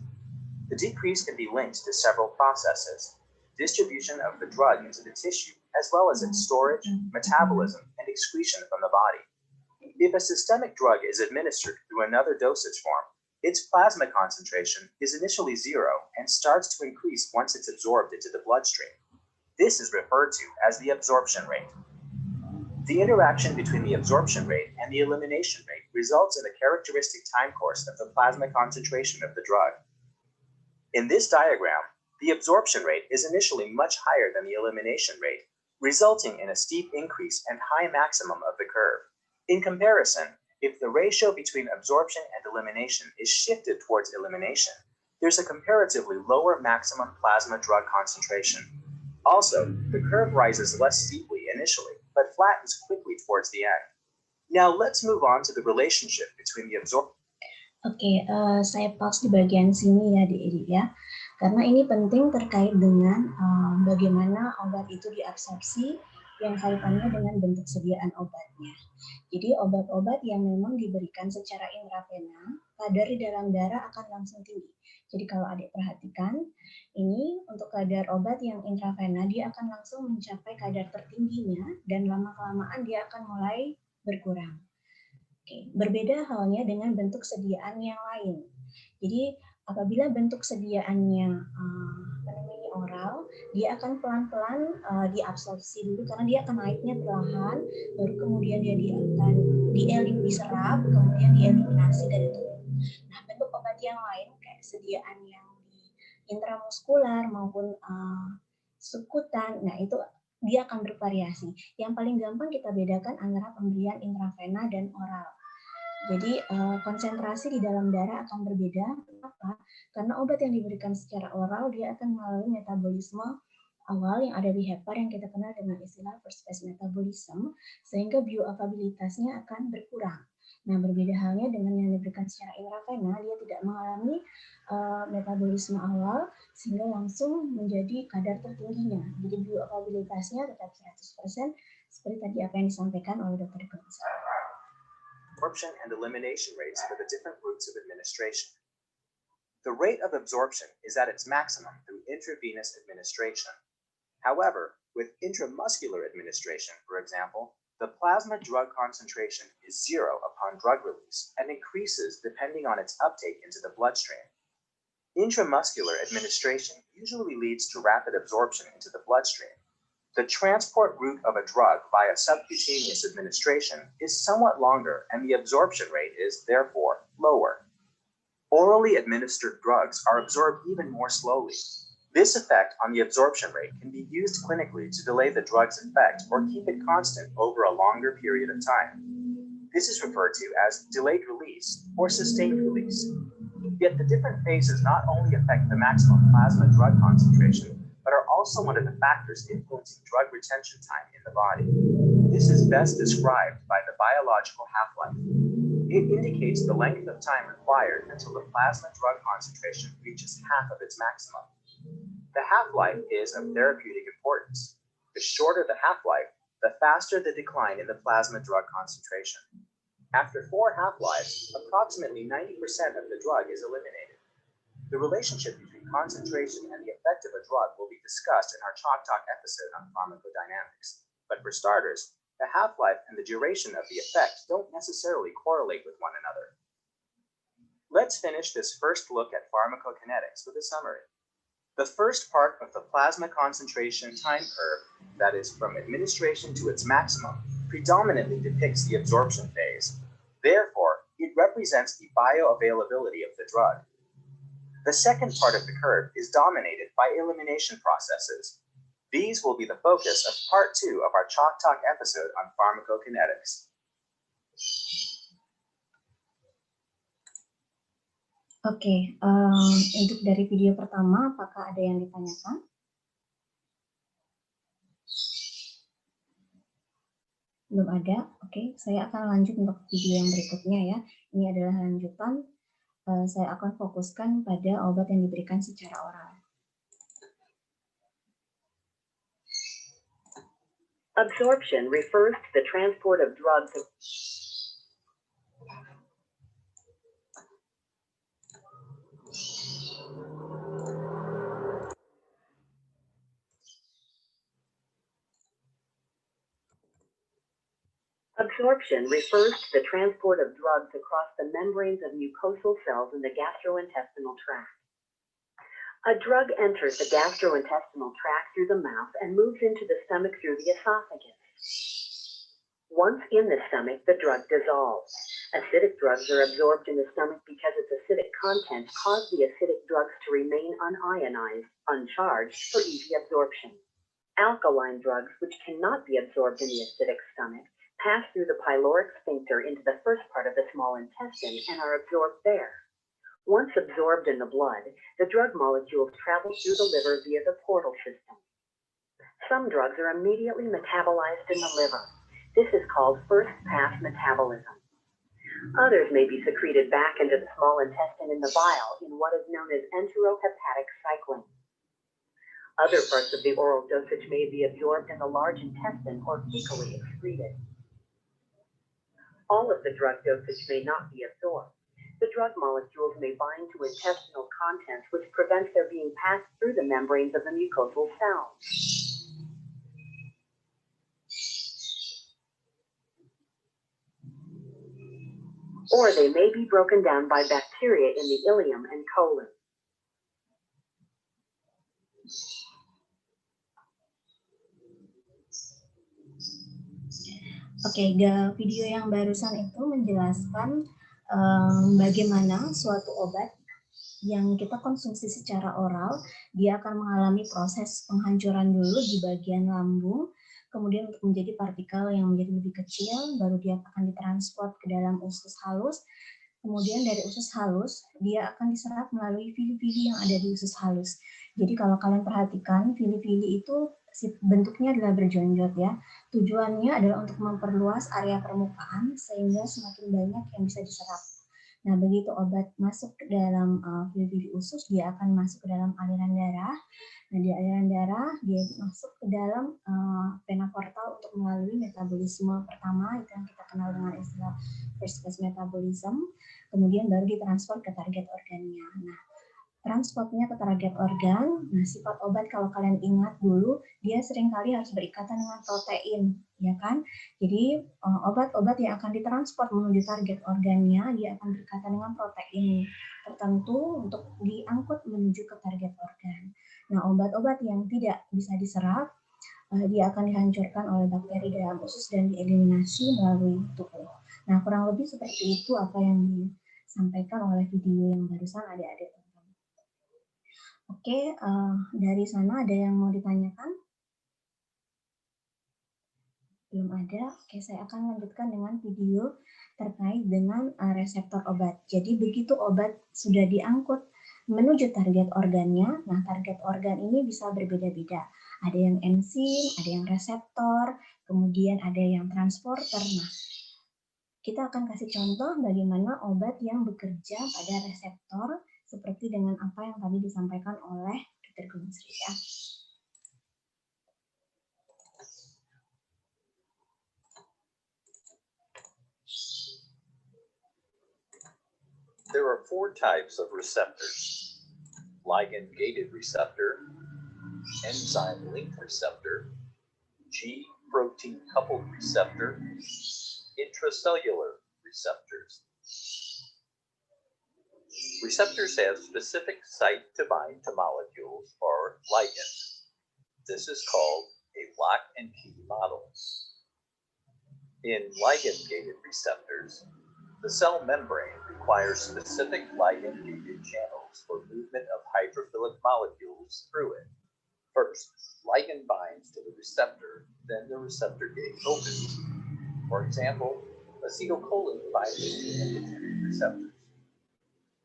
The decrease can be linked to several processes: distribution of the drug into the tissue, as well as its storage, metabolism, and excretion from the body. If a systemic drug is administered through another dosage form, its plasma concentration is initially zero and starts to increase once it's absorbed into the bloodstream. This is referred to as the absorption rate. The interaction between the absorption rate and the elimination rate results in the characteristic time course of the plasma concentration of the drug. In this diagram, the absorption rate is initially much higher than the elimination rate, resulting in a steep increase and high maximum of the curve. In comparison, if the ratio between absorption and elimination is shifted towards elimination, there's a comparatively lower maximum plasma drug concentration. Also, the curve rises less steeply initially, but flattens quickly towards the end. Now let's move on to the relationship between the absorption. Oke, saya pause di bagian sini ya, Dik ya, karena ini penting terkait dengan bagaimana obat itu diabsorpsi yang kaitannya dengan bentuk sediaan obatnya. Jadi obat-obat yang memang diberikan secara intravena, kadar di dalam darah akan langsung tinggi. Jadi kalau adik perhatikan, ini untuk kadar obat yang intravena dia akan langsung mencapai kadar tertingginya dan lama-kelamaan dia akan mulai berkurang. Oke, berbeda halnya dengan bentuk sediaan yang lain. Jadi apabila bentuk sediaannya oral, dia akan pelan-pelan diabsorpsi dulu karena dia akan naiknya perlahan, baru kemudian dia akan diserap, kemudian dieliminasi dari tubuh. Nah, bentuk obat yang lain kayak sediaan yang di intramuskular maupun subkutan, nah itu dia akan bervariasi. Yang paling gampang kita bedakan antara pemberian intravena dan oral. Jadi konsentrasi di dalam darah akan berbeda. Kenapa? Karena obat yang diberikan secara oral dia akan melalui metabolisme awal yang ada di hepar yang kita kenal dengan istilah first phase metabolism, sehingga bioavailabilitasnya akan berkurang. Nah, berbeda halnya dengan yang diberikan secara intravena, dia tidak mengalami metabolisme awal sehingga langsung menjadi kadar tertingginya. Jadi bioavailabilitasnya tetap 100% seperti tadi apa yang disampaikan oleh Dr. Gonza. Absorption and elimination rates for the different routes of administration. The rate of absorption is at its maximum through intravenous administration. However, with intramuscular administration, for example, the plasma drug concentration is zero upon drug release and increases depending on its uptake into the bloodstream. Intramuscular administration usually leads to rapid absorption into the bloodstream. The transport route of a drug via subcutaneous administration is somewhat longer and the absorption rate is therefore lower. Orally administered drugs are absorbed even more slowly. This effect on the absorption rate can be used clinically to delay the drug's effect or keep it constant over a longer period of time. This is referred to as delayed release or sustained release. Yet the different phases not only affect the maximum plasma drug concentration, but are also one of the factors influencing drug retention time in the body. This is best described by the biological half-life. It indicates the length of time required until the plasma drug concentration reaches half of its maximum. The half-life is of therapeutic importance. The shorter the half-life, the faster the decline in the plasma drug concentration. After 4 half-lives, approximately 90% of the drug is eliminated. The relationship between concentration and the effect of a drug will be discussed in our Chalk Talk episode on pharmacodynamics. But for starters, the half-life and the duration of the effect don't necessarily correlate with one another. Let's finish this first look at pharmacokinetics with a summary. The first part of the plasma concentration time curve, that is from administration to its maximum, predominantly depicts the absorption phase. Therefore, it represents the bioavailability of the drug. The second part of the curve is dominated by elimination processes. These will be the focus of part 2 of our Chalk Talk episode on pharmacokinetics. Oke, untuk dari video pertama, apakah ada yang ditanyakan? Belum ada? Oke, saya akan lanjut untuk video yang berikutnya ya. Ini adalah lanjutan. Saya akan fokuskan pada obat yang diberikan secara oral. Absorption refers to the transport of drugs. Absorption refers to the transport of drugs across the membranes of mucosal cells in the gastrointestinal tract. A drug enters the gastrointestinal tract through the mouth and moves into the stomach through the esophagus. Once in the stomach, the drug dissolves. Acidic drugs are absorbed in the stomach because its acidic content cause the acidic drugs to remain unionized, uncharged, for easy absorption. Alkaline drugs, which cannot be absorbed in the acidic stomach, pass through the pyloric sphincter into the first part of the small intestine and are absorbed there. Once absorbed in the blood, the drug molecules travel through the liver via the portal system. Some drugs are immediately metabolized in the liver. This is called first-pass metabolism. Others may be secreted back into the small intestine in the bile in what is known as enterohepatic cycling. Other parts of the oral dosage may be absorbed in the large intestine or fecally excreted. All of the drug dosage may not be absorbed. The drug molecules may bind to intestinal contents, which prevents their being passed through the membranes of the mucosal cells. Or they may be broken down by bacteria in the ileum and colon. Oke, video yang barusan itu menjelaskan bagaimana suatu obat yang kita konsumsi secara oral, dia akan mengalami proses penghancuran dulu di bagian lambung, kemudian untuk menjadi partikel yang menjadi lebih kecil, baru dia akan ditransport ke dalam usus halus, kemudian dari usus halus, dia akan diserap melalui vili-vili yang ada di usus halus. Jadi kalau kalian perhatikan, vili-vili itu bentuknya adalah berjonjol ya. Tujuannya adalah untuk memperluas area permukaan sehingga semakin banyak yang bisa diserap. Nah, begitu obat masuk ke dalam vili-vili usus, dia akan masuk ke dalam aliran darah. Nah, di aliran darah, dia masuk ke dalam vena portal untuk melalui metabolisme pertama, itu yang kita kenal dengan istilah first pass metabolism. Kemudian baru ditransfer ke target organnya. Nah, transportnya ke target organ, nah sifat obat kalau kalian ingat dulu, dia seringkali harus berikatan dengan protein, ya kan? Jadi obat-obat yang akan ditransport menuju target organnya, dia akan berikatan dengan protein tertentu untuk diangkut menuju ke target organ. Nah, obat-obat yang tidak bisa diserap, dia akan dihancurkan oleh bakteri dalam usus dan dieliminasi melalui tubuh. Nah, kurang lebih seperti itu apa yang disampaikan oleh video yang barusan adik-adik. Oke, dari sana ada yang mau ditanyakan? Belum ada. Oke, saya akan lanjutkan dengan video terkait dengan reseptor obat. Jadi begitu obat sudah diangkut menuju target organnya, nah target organ ini bisa berbeda-beda. Ada yang enzim, ada yang reseptor, kemudian ada yang transporter. Nah, kita akan kasih contoh bagaimana obat yang bekerja pada reseptor seperti dengan apa yang tadi disampaikan oleh Dr. Gunungsri ya. There are 4 types of receptors: ligand-gated receptor, enzyme-linked receptor, G-protein-coupled receptor, intracellular receptors. Receptors have specific site to bind to molecules or ligands. This is called a lock and key model. In ligand-gated receptors, the cell membrane requires specific ligand-gated channels for movement of hydrophilic molecules through it. First, ligand binds to the receptor, then the receptor gate opens. For example, acetylcholine binds to independent receptors.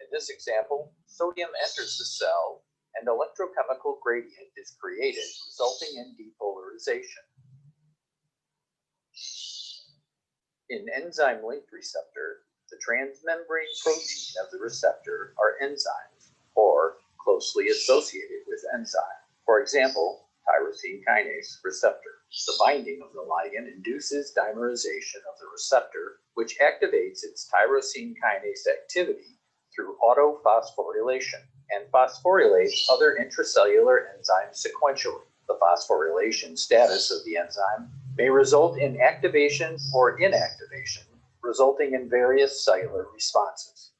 In this example, sodium enters the cell and electrochemical gradient is created, resulting in depolarization. In enzyme-linked receptor, the transmembrane protein of the receptor are enzymes, or closely associated with enzyme. For example, tyrosine kinase receptor. The binding of the ligand induces dimerization of the receptor, which activates its tyrosine kinase activity through autophosphorylation and phosphorylates other intracellular enzymes sequentially. The phosphorylation status of the enzyme may result in activation or inactivation, resulting in various cellular responses.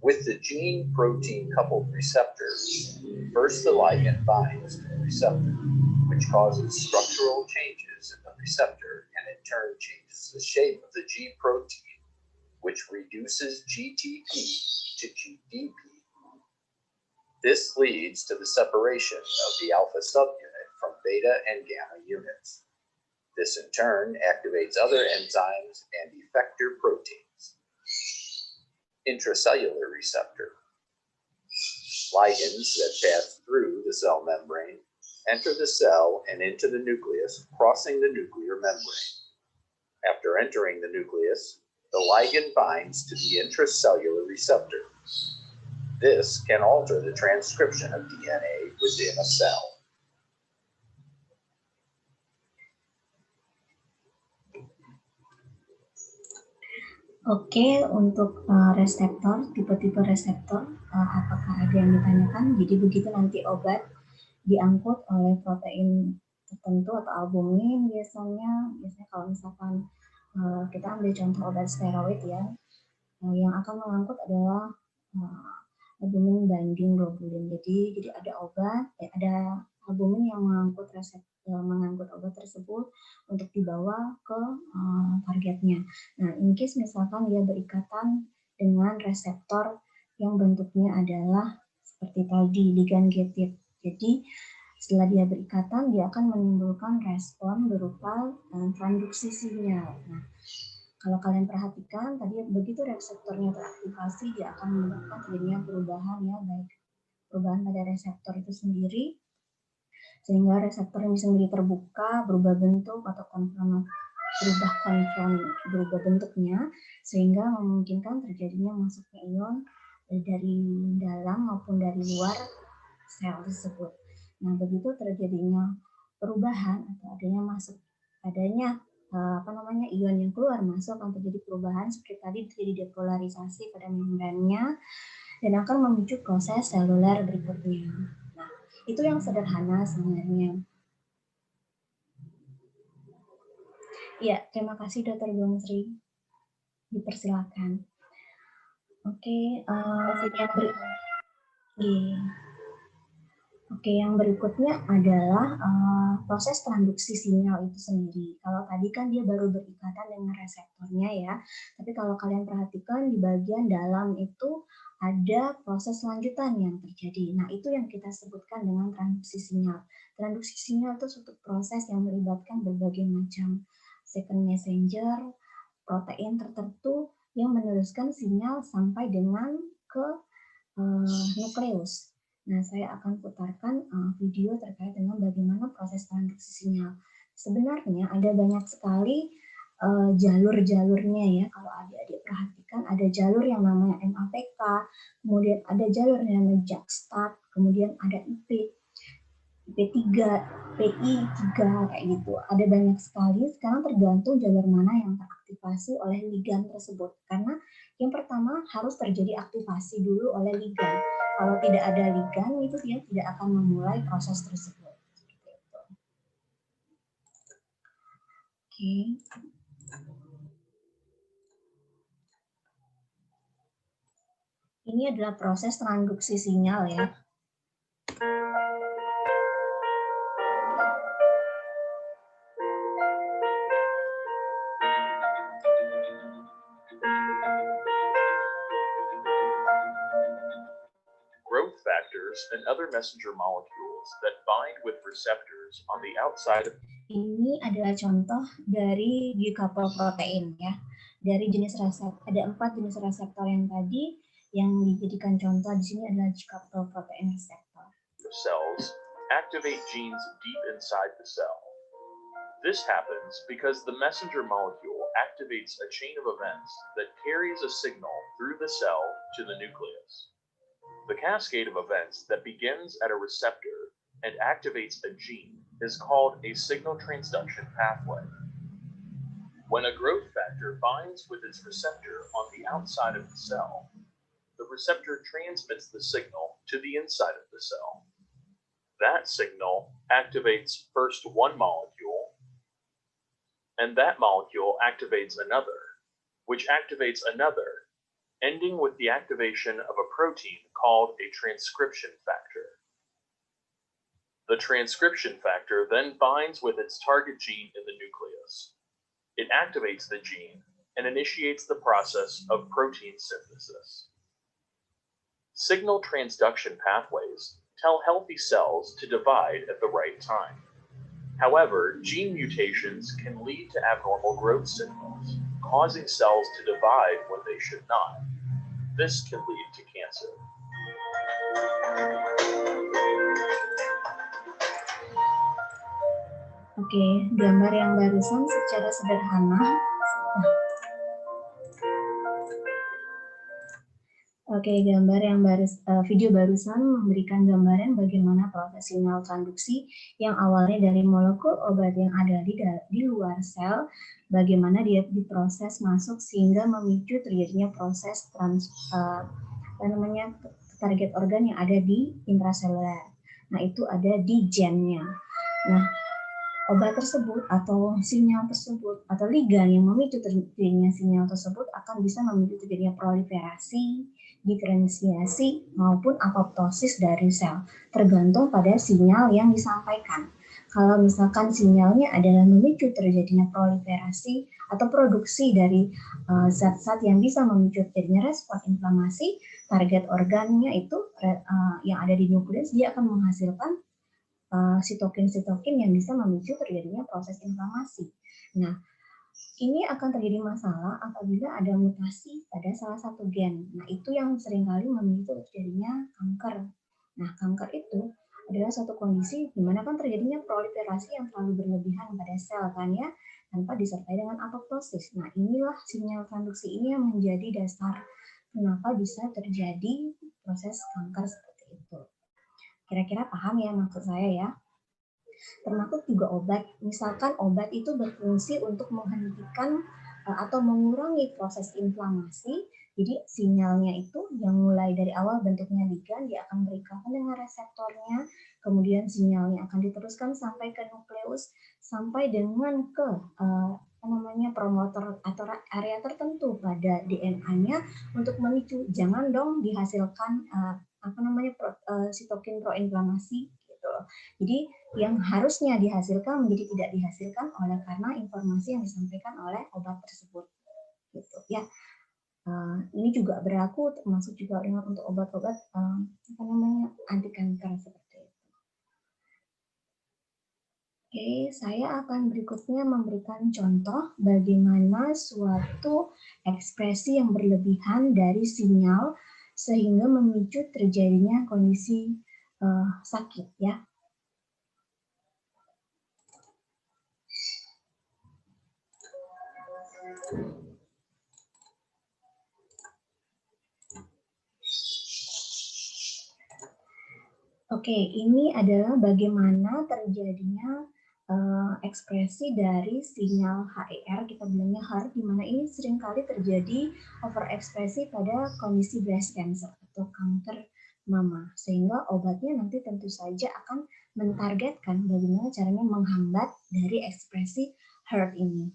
With the gene-protein coupled receptor, first the ligand binds to the receptor, which causes structural changes in the receptor and in turn changes the shape of the G protein, which reduces GTP to GDP. This leads to the separation of the alpha subunit from beta and gamma units. This in turn activates other enzymes and effector proteins. Intracellular receptor. Ligands that pass through the cell membrane enter the cell and into the nucleus, crossing the nuclear membrane. After entering the nucleus, the ligand binds to the intracellular receptor. This can alter the transcription of DNA within a cell. Oke, untuk reseptor, tipe-tipe reseptor, apakah ada yang ditanyakan? Jadi begitu nanti obat diangkut oleh protein tertentu atau albumin biasanya kalau misalkan kita ambil contoh obat steroid ya, yang akan mengangkut adalah albumin binding globulin. Jadi ada obat, ada albumin yang mengangkut obat tersebut untuk dibawa ke targetnya. Nah, in case misalkan dia berikatan dengan reseptor yang bentuknya adalah seperti tadi, ligand gated. Jadi setelah dia berikatan, dia akan menimbulkan respon berupa transduksi sinyal. Nah, kalau kalian perhatikan, tadi begitu reseptornya teraktivasi, dia akan menyebabkan terjadinya perubahan ya, baik perubahan pada reseptor itu sendiri, sehingga reseptor bisa menjadi terbuka, berubah bentuk atau berubah bentuknya, sehingga memungkinkan terjadinya masuknya ion dari dalam maupun dari luar sel tersebut. Nah, begitu terjadinya perubahan atau adanya ion yang keluar masuk, akan terjadi perubahan seperti tadi, terjadi depolarisasi pada membrannya dan akan memicu proses seluler berikutnya. Nah, itu yang sederhana sebenarnya. Ya, terima kasih Dr. Bungsri. Dipersilakan. Oke, yang berikutnya adalah proses transduksi sinyal itu sendiri. Kalau tadi kan dia baru berikatan dengan reseptornya ya, tapi kalau kalian perhatikan di bagian dalam itu ada proses lanjutan yang terjadi. Nah, itu yang kita sebutkan dengan transduksi sinyal. Transduksi sinyal itu suatu proses yang melibatkan berbagai macam second messenger, protein tertentu yang meneruskan sinyal sampai dengan ke nukleus. Nah, saya akan putarkan video terkait dengan bagaimana proses transduksi sinyal. Sebenarnya ada banyak sekali jalur-jalurnya ya. Kalau adik-adik perhatikan, ada jalur yang namanya MAPK, kemudian ada jalur yang namanya JAK-STAT, kemudian ada IP3, PI3, kayak gitu. Ada banyak sekali, sekarang tergantung jalur mana yang teraktivasi oleh ligand tersebut. Karena yang pertama harus terjadi aktivasi dulu oleh ligand. Kalau tidak ada ligand, itu dia tidak akan memulai proses tersebut. Oke. Ini adalah proses transduksi sinyal ya. Growth factors and other messenger molecules that bind with receptors on the outside of. Ini adalah contoh dari decoupled protein ya. Dari jenis reseptor, ada 4 jenis reseptor yang tadi yang dijadikan contoh di sini adalah decoupled protein receptor. Cells activate genes deep inside the cell. This happens because the messenger molecule activates a chain of events that carries a signal through the cell to the nucleus. The cascade of events that begins at a receptor and activates a gene is called a signal transduction pathway. When a growth factor binds with its receptor on the outside of the cell, the receptor transmits the signal to the inside of the cell. That signal activates first one molecule, and that molecule activates another, which activates another, ending with the activation of a protein called a transcription factor. The transcription factor then binds with its target gene in the nucleus. It activates the gene and initiates the process of protein synthesis. Signal transduction pathways tell healthy cells to divide at the right time. However, gene mutations can lead to abnormal growth signals, causing cells to divide when they should not. This can lead to cancer. Oke, gambar yang barusan secara sederhana. Video barusan memberikan gambaran bagaimana proses sinyal transduksi yang awalnya dari molekul obat yang ada di luar sel, bagaimana dia diproses masuk sehingga memicu terjadinya proses target organ yang ada di intraseluler. Nah, itu ada di gennya. Nah, obat tersebut atau sinyal tersebut atau ligan yang memicu terjadinya sinyal tersebut akan bisa memicu terjadinya proliferasi, diferensiasi, maupun apoptosis dari sel, tergantung pada sinyal yang disampaikan. Kalau misalkan sinyalnya adalah memicu terjadinya proliferasi atau produksi dari zat-zat yang bisa memicu terjadinya respon inflamasi, target organnya itu yang ada di nukleus, dia akan menghasilkan sitokin-sitokin yang bisa memicu terjadinya proses inflamasi. Nah, ini akan terjadi masalah apabila ada mutasi pada salah satu gen. Nah, itu yang seringkali memicu terjadinya kanker. Nah, kanker itu adalah suatu kondisi di mana kan terjadinya proliferasi yang terlalu berlebihan pada sel kan ya, tanpa disertai dengan apoptosis. Nah, inilah sinyal transduksi ini yang menjadi dasar kenapa bisa terjadi proses kanker seperti itu. Kira-kira paham ya maksud saya ya? Termasuk juga obat. Misalkan obat itu berfungsi untuk menghentikan atau mengurangi proses inflamasi. Jadi sinyalnya itu yang mulai dari awal bentuknya ligan, dia akan berikatan dengan reseptornya, kemudian sinyalnya akan diteruskan sampai ke nukleus, sampai dengan ke promotor atau area tertentu pada DNA-nya untuk memicu. Jangan dong dihasilkan sitokin proinflamasi gitu. Jadi yang harusnya dihasilkan menjadi tidak dihasilkan oleh karena informasi yang disampaikan oleh obat tersebut gitu ya. Ini juga berlaku termasuk juga untuk obat-obat anti kanker seperti itu. Oke, saya akan berikutnya memberikan contoh bagaimana suatu ekspresi yang berlebihan dari sinyal sehingga memicu terjadinya kondisi sakit ya. Oke, ini adalah bagaimana terjadinya ekspresi dari sinyal HER, kita bilangnya HER, di mana ini seringkali terjadi overekspresi pada kondisi breast cancer atau kanker mama, sehingga obatnya nanti tentu saja akan mentargetkan bagaimana caranya menghambat dari ekspresi HER ini.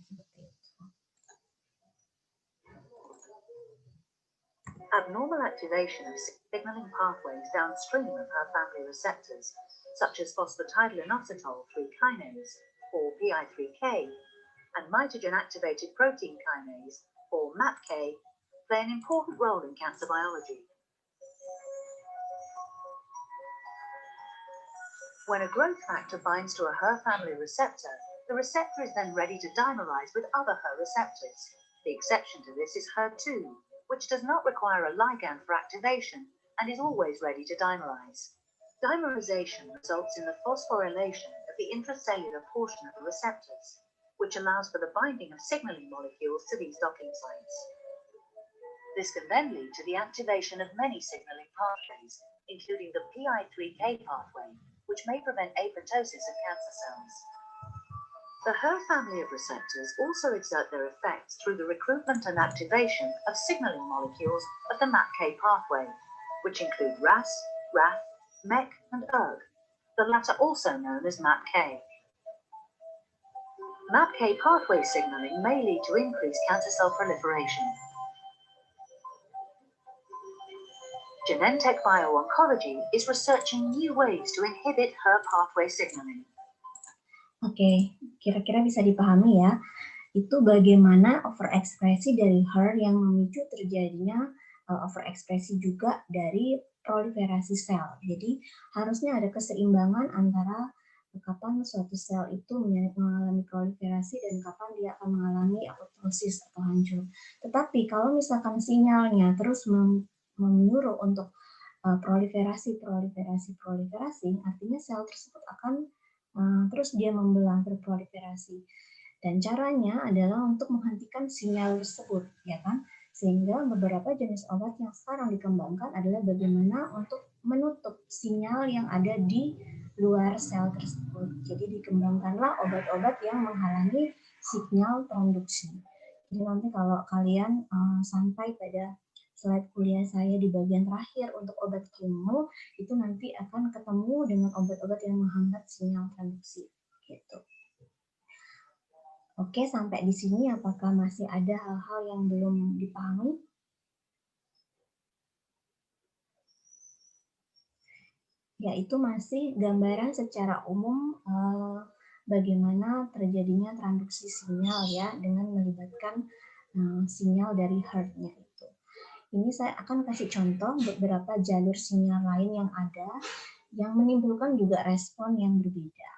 Abnormal activation of signaling pathways downstream of her family receptors, such as phosphatidylinositol 3 kinase, or PI3K, and mitogen-activated protein kinase, or MAPK, play an important role in cancer biology. When a growth factor binds to a HER family receptor, the receptor is then ready to dimerize with other HER receptors. The exception to this is HER2, which does not require a ligand for activation and is always ready to dimerize. Dimerization results in the phosphorylation of the intracellular portion of the receptors, which allows for the binding of signaling molecules to these docking sites. This can then lead to the activation of many signaling pathways, including the PI3K pathway, which may prevent apoptosis of cancer cells. The HER family of receptors also exert their effects through the recruitment and activation of signaling molecules of the MAPK pathway, which include RAS, RAF, MEK, and ERG, the latter also known as MAPK. MAPK pathway signaling may lead to increased cancer cell proliferation. Genentech Bio-Oncology is researching new ways to inhibit HER pathway signaling. Oke, kira-kira bisa dipahami ya, itu bagaimana overekspresi dari HER yang memicu terjadinya overekspresi juga dari proliferasi sel. Jadi harusnya ada keseimbangan antara kapan suatu sel itu mengalami proliferasi dan kapan dia akan mengalami apoptosis atau hancur. Tetapi kalau misalkan sinyalnya terus menyuruh untuk proliferasi, artinya sel tersebut akan terus dia membelah berproliferasi. Dan caranya adalah untuk menghentikan sinyal tersebut, ya kan? Sehingga beberapa jenis obat yang sekarang dikembangkan adalah bagaimana untuk menutup sinyal yang ada di luar sel tersebut. Jadi dikembangkanlah obat-obat yang menghalangi sinyal transduksi. Jadi nanti kalau kalian sampai pada slide kuliah saya di bagian terakhir untuk obat kemo, itu nanti akan ketemu dengan obat-obat yang menghambat sinyal transduksi. Gitu. Oke, sampai di sini apakah masih ada hal-hal yang belum dipahami? Yaitu masih gambaran secara umum bagaimana terjadinya transduksi sinyal ya dengan melibatkan sinyal dari HER-nya itu. Ini saya akan kasih contoh beberapa jalur sinyal lain yang ada yang menimbulkan juga respon yang berbeda.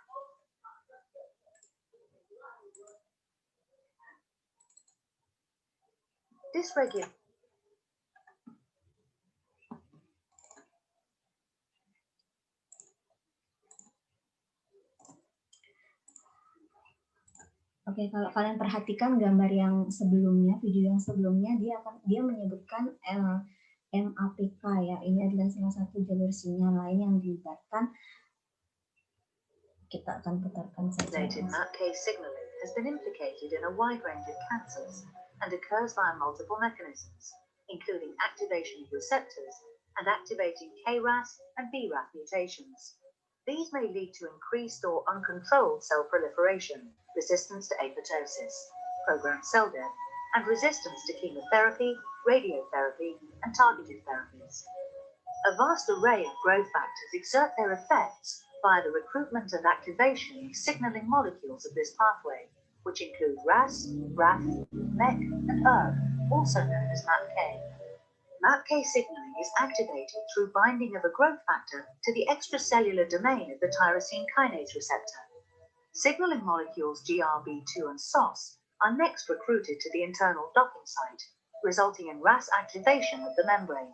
Oke, kalau kalian perhatikan gambar yang sebelumnya, video yang sebelumnya, dia menyebutkan MAPK ya. Ini adalah salah satu jalur sinyal lain yang dilibatkan. Kita akan putarkan saja. MAPK signaling has been implicated in a wide range of cancers and occurs via multiple mechanisms, including activation of receptors and activating KRAS and BRAF mutations. These may lead to increased or uncontrolled cell proliferation, resistance to apoptosis, programmed cell death, and resistance to chemotherapy, radiotherapy, and targeted therapies. A vast array of growth factors exert their effects via the recruitment and activation of signaling molecules of this pathway, which include RAS, RAF, MEK, and ERK, also known as MAPK. MAPK signaling is activated through binding of a growth factor to the extracellular domain of the tyrosine kinase receptor. Signaling molecules GRB2 and SOS are next recruited to the internal docking site, resulting in RAS activation of the membrane.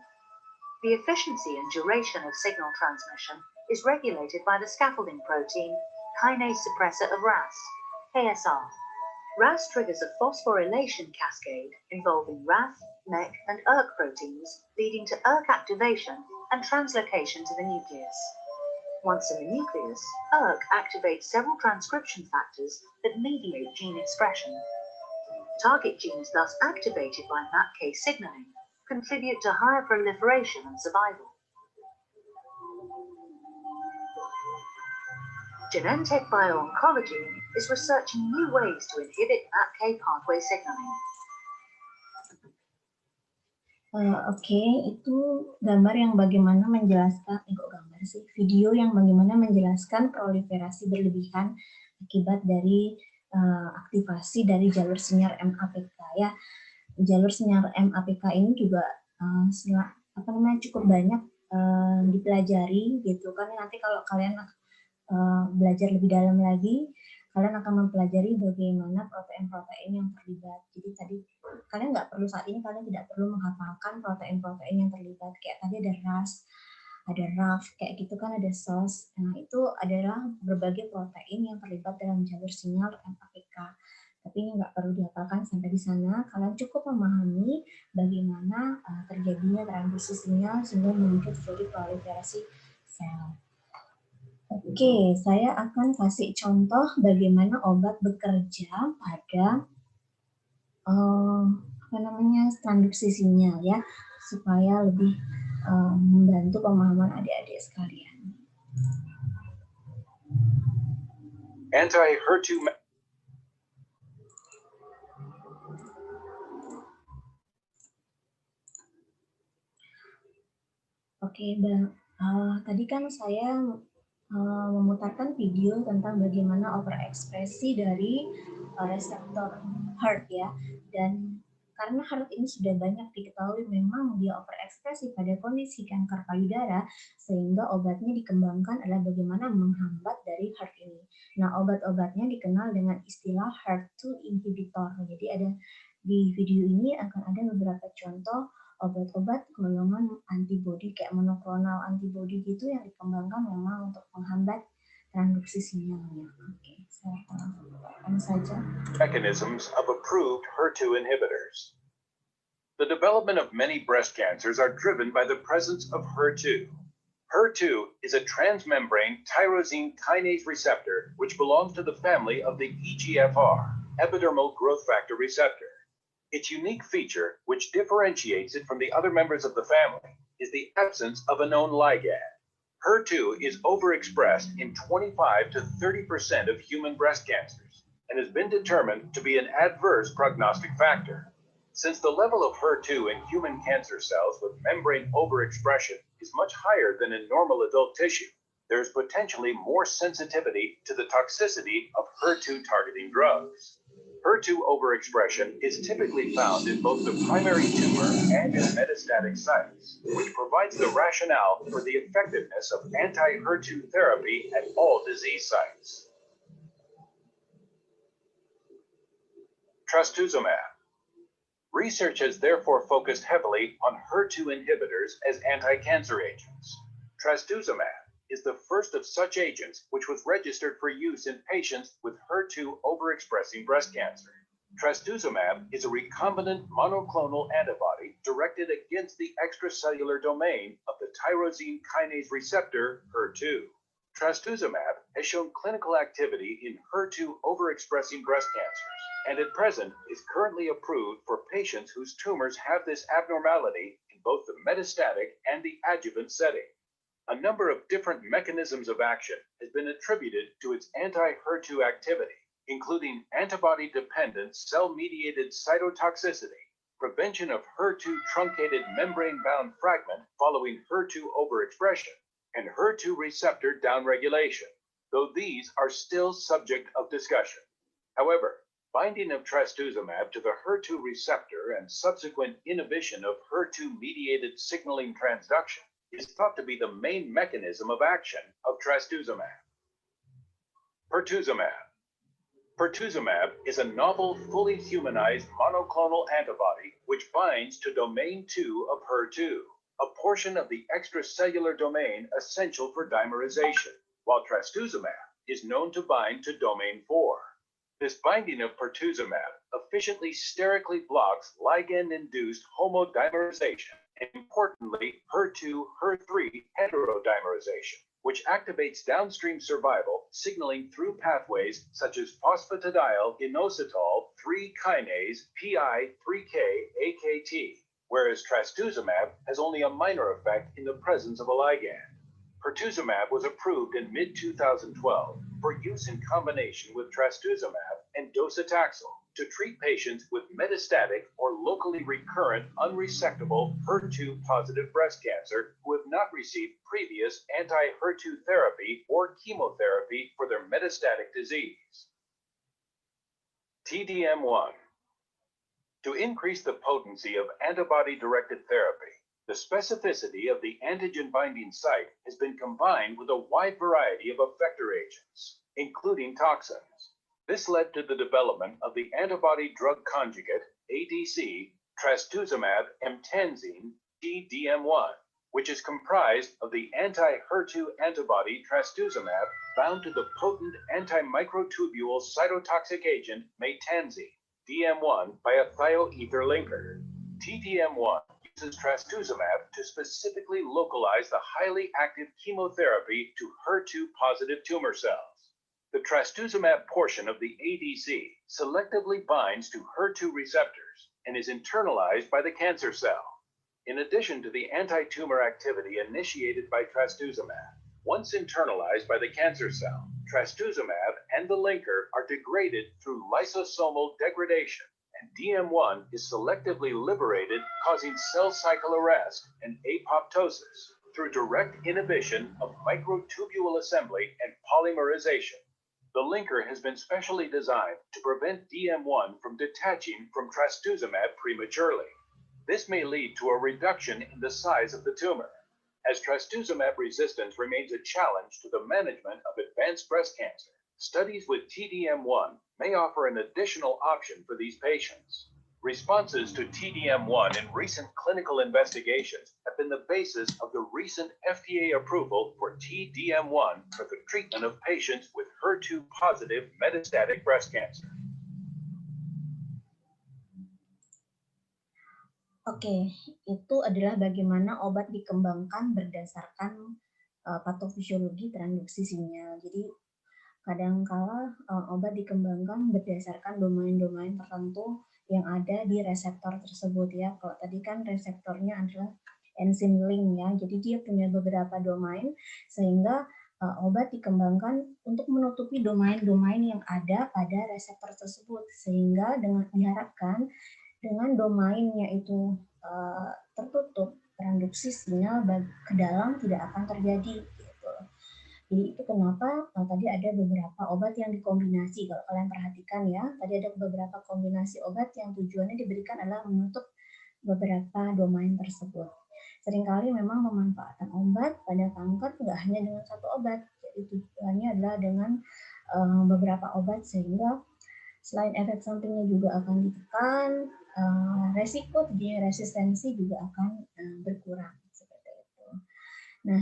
The efficiency and duration of signal transmission is regulated by the scaffolding protein, kinase suppressor of RAS, KSR. RAS triggers a phosphorylation cascade involving RAF, MEK, and ERK proteins, leading to ERK activation and translocation to the nucleus. Once in the nucleus, ERK activates several transcription factors that mediate gene expression. Target genes thus activated by MAPK signaling contribute to higher proliferation and survival. Genentech Bio-Oncology is researching new ways to inhibit MAPK pathway signaling. Oke, itu gambar yang bagaimana menjelaskan, video yang bagaimana menjelaskan proliferasi berlebihan akibat dari aktivasi dari jalur sinyal MAPK ya. Jalur sinyal MAPK ini juga cukup banyak dipelajari gitu kan. Nanti kalau kalian belajar lebih dalam lagi, kalian akan mempelajari bagaimana protein-protein yang terlibat. Jadi tadi kalian saat ini kalian tidak perlu menghafalkan protein-protein yang terlibat. Kayak tadi ada RAS, ada RAF, kayak gitu kan ada SOS. Nah itu adalah berbagai protein yang terlibat dalam jalur sinyal MAPK. Tapi ini nggak perlu dihafalkan sampai di sana. Kalian cukup memahami bagaimana terjadinya transduksi sinyal sehingga memicu terjadi proliferasi sel. Oke, saya akan kasih contoh bagaimana obat bekerja pada transduksi sinyal ya, supaya lebih membantu pemahaman adik-adik sekalian. Anti-HER2 Oke, tadi kan saya memutarkan video tentang bagaimana overekspresi dari reseptor HERT ya, dan karena HERT ini sudah banyak diketahui memang dia overekspresi pada kondisi kanker payudara, sehingga obatnya dikembangkan adalah bagaimana menghambat dari HERT ini. Nah, obat-obatnya dikenal dengan istilah HER2 inhibitor. Jadi ada di video ini akan ada beberapa contoh obat-obat golongan antibodi kayak monoklonal antibodi gitu yang dikembangkan memang untuk menghambat transduksi sinyalnya. Oke, saya akan saja. Mechanisms of approved HER2 inhibitors. The development of many breast cancers are driven by the presence of HER2. HER2 is a transmembrane tyrosine kinase receptor which belongs to the family of the EGFR, epidermal growth factor receptor. Its unique feature, which differentiates it from the other members of the family, is the absence of a known ligand. HER2 is overexpressed in 25 to 30% of human breast cancers and has been determined to be an adverse prognostic factor. Since the level of HER2 in human cancer cells with membrane overexpression is much higher than in normal adult tissue, there is potentially more sensitivity to the toxicity of HER2 targeting drugs. HER2 overexpression is typically found in both the primary tumor and in metastatic sites, which provides the rationale for the effectiveness of anti-HER2 therapy at all disease sites. Trastuzumab. Research has therefore focused heavily on HER2 inhibitors as anti-cancer agents. Trastuzumab is the first of such agents which was registered for use in patients with HER2 overexpressing breast cancer. Trastuzumab is a recombinant monoclonal antibody directed against the extracellular domain of the tyrosine kinase receptor HER2. Trastuzumab has shown clinical activity in HER2 overexpressing breast cancers, and at present is currently approved for patients whose tumors have this abnormality in both the metastatic and the adjuvant setting. A number of different mechanisms of action has been attributed to its anti-HER2 activity, including antibody-dependent cell-mediated cytotoxicity, prevention of HER2 truncated membrane-bound fragment following HER2 overexpression, and HER2 receptor downregulation, though these are still subject of discussion. However, binding of trastuzumab to the HER2 receptor and subsequent inhibition of HER2-mediated signaling transduction is thought to be the main mechanism of action of trastuzumab. Pertuzumab. Pertuzumab is a novel, fully humanized monoclonal antibody which binds to domain 2 of HER2, a portion of the extracellular domain essential for dimerization, while trastuzumab is known to bind to domain 4. This binding of pertuzumab efficiently sterically blocks ligand-induced homodimerization, and importantly, HER2-HER3 heterodimerization, which activates downstream survival signaling through pathways such as phosphatidyl-inositol 3 kinase PI3K-AKT, whereas trastuzumab has only a minor effect in the presence of a ligand. Pertuzumab was approved in mid-2012 for use in combination with trastuzumab and docetaxel to treat patients with metastatic or locally recurrent unresectable HER2-positive breast cancer who have not received previous anti-HER2 therapy or chemotherapy for their metastatic disease. TDM1. To increase the potency of antibody-directed therapy, the specificity of the antigen-binding site has been combined with a wide variety of effector agents, including toxins. This led to the development of the antibody-drug conjugate, ADC, trastuzumab emtansine, TDM1, which is comprised of the anti-HER2 antibody trastuzumab bound to the potent antimicrotubule cytotoxic agent maytansine, DM1, by a thioether linker. TDM1 uses trastuzumab to specifically localize the highly active chemotherapy to HER2-positive tumor cells. The trastuzumab portion of the ADC selectively binds to HER2 receptors and is internalized by the cancer cell. In addition to the anti-tumor activity initiated by trastuzumab, once internalized by the cancer cell, trastuzumab and the linker are degraded through lysosomal degradation, and DM1 is selectively liberated, causing cell cycle arrest and apoptosis, through direct inhibition of microtubule assembly and polymerization. The linker has been specially designed to prevent DM1 from detaching from trastuzumab prematurely. This may lead to a reduction in the size of the tumor, as trastuzumab resistance remains a challenge to the management of advanced breast cancer. Studies with TDM1 may offer an additional option for these patients. Responses to TDM1 in recent clinical investigations have been the basis of the recent FDA approval for TDM1 for the treatment of patients with HER2-positive metastatic breast cancer. Oke, itu adalah bagaimana obat dikembangkan berdasarkan patofisiologi transduksi sinyal. Jadi kadangkala obat dikembangkan berdasarkan domain-domain tertentu yang ada di reseptor tersebut ya. Kalau tadi kan reseptornya adalah enzim link ya, jadi dia punya beberapa domain sehingga obat dikembangkan untuk menutupi domain-domain yang ada pada reseptor tersebut, sehingga dengan diharapkan dengan domainnya itu tertutup, transduksi sinyal ke dalam tidak akan terjadi. Jadi itu kenapa tadi ada beberapa obat yang dikombinasi. Kalau kalian perhatikan ya, tadi ada beberapa kombinasi obat yang tujuannya diberikan adalah menutup beberapa domain tersebut. Seringkali memang pemanfaatan obat pada kanker tidak hanya dengan satu obat. Jadi tujuannya adalah dengan beberapa obat sehingga selain efek sampingnya juga akan ditekan, resiko terjadinya resistensi juga akan berkurang. Seperti itu. Nah,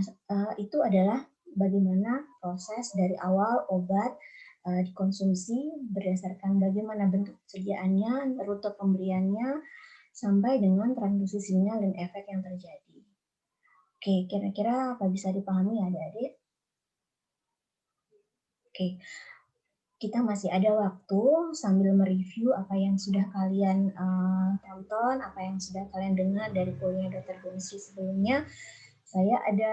itu adalah bagaimana proses dari awal obat dikonsumsi berdasarkan bagaimana bentuk persediaannya, rute pemberiannya, sampai dengan transduksi sinyal dan efek yang terjadi. Oke, kira-kira apa bisa dipahami adik-adik? Oke, kita masih ada waktu sambil mereview apa yang sudah kalian tonton, apa yang sudah kalian dengar dari kuliah Dr. Gunsi sebelumnya. Saya ada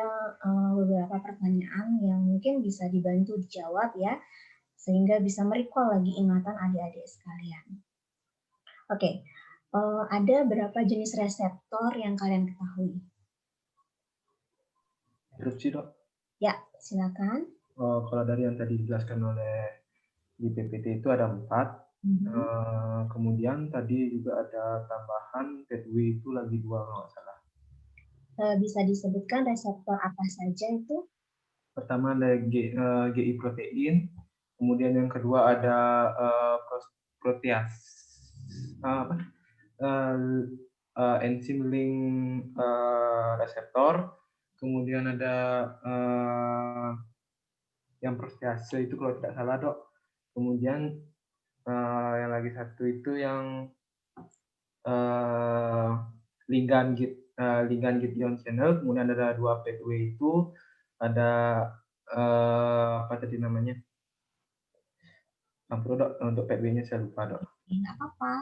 beberapa pertanyaan yang mungkin bisa dibantu dijawab ya, sehingga bisa merecall lagi ingatan adik-adik sekalian. Oke, ada berapa jenis reseptor yang kalian ketahui? Interupsi, Dok. Ya, silakan. Kalau dari yang tadi dijelaskan oleh di PPT itu ada 4. Kemudian tadi juga ada tambahan pathway itu lagi 2 kalau nggak salah. Bisa disebutkan reseptor apa saja itu? Pertama ada GI protein, kemudian yang kedua ada protease, enzim link reseptor, kemudian ada yang protease itu kalau tidak salah, Dok. Kemudian yang lagi satu itu yang ligand gate ion channel, kemudian ada 2 pathway itu ada apa tadi namanya? Campur, Dok, untuk pathway-nya saya lupa, Dok. Nggak apa-apa.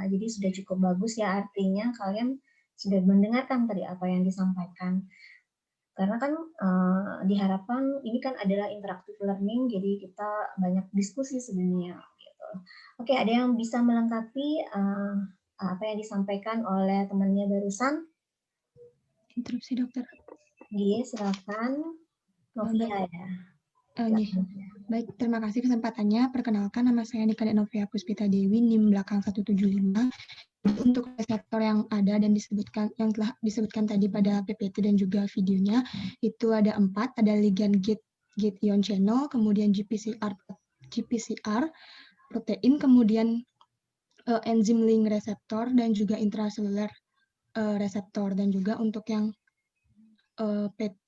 Jadi sudah cukup bagus ya, artinya kalian sudah mendengarkan tadi apa yang disampaikan. Karena kan diharapkan ini kan adalah interactive learning, jadi kita banyak diskusi sebenarnya. Gitu. Oke, ada yang bisa melengkapi apa yang disampaikan oleh temannya barusan? Interupsi, Dokter. Iya, silakan. Novia ya. Baik, terima kasih kesempatannya. Perkenalkan, nama saya Nika Novia Puspita Dewi, NIM belakang 175. Untuk reseptor yang ada dan yang telah disebutkan tadi pada PPT dan juga videonya, itu ada 4, ada ligand gate ion channel, kemudian GPCR protein, kemudian enzim link reseptor dan juga intracellular reseptor, dan juga untuk yang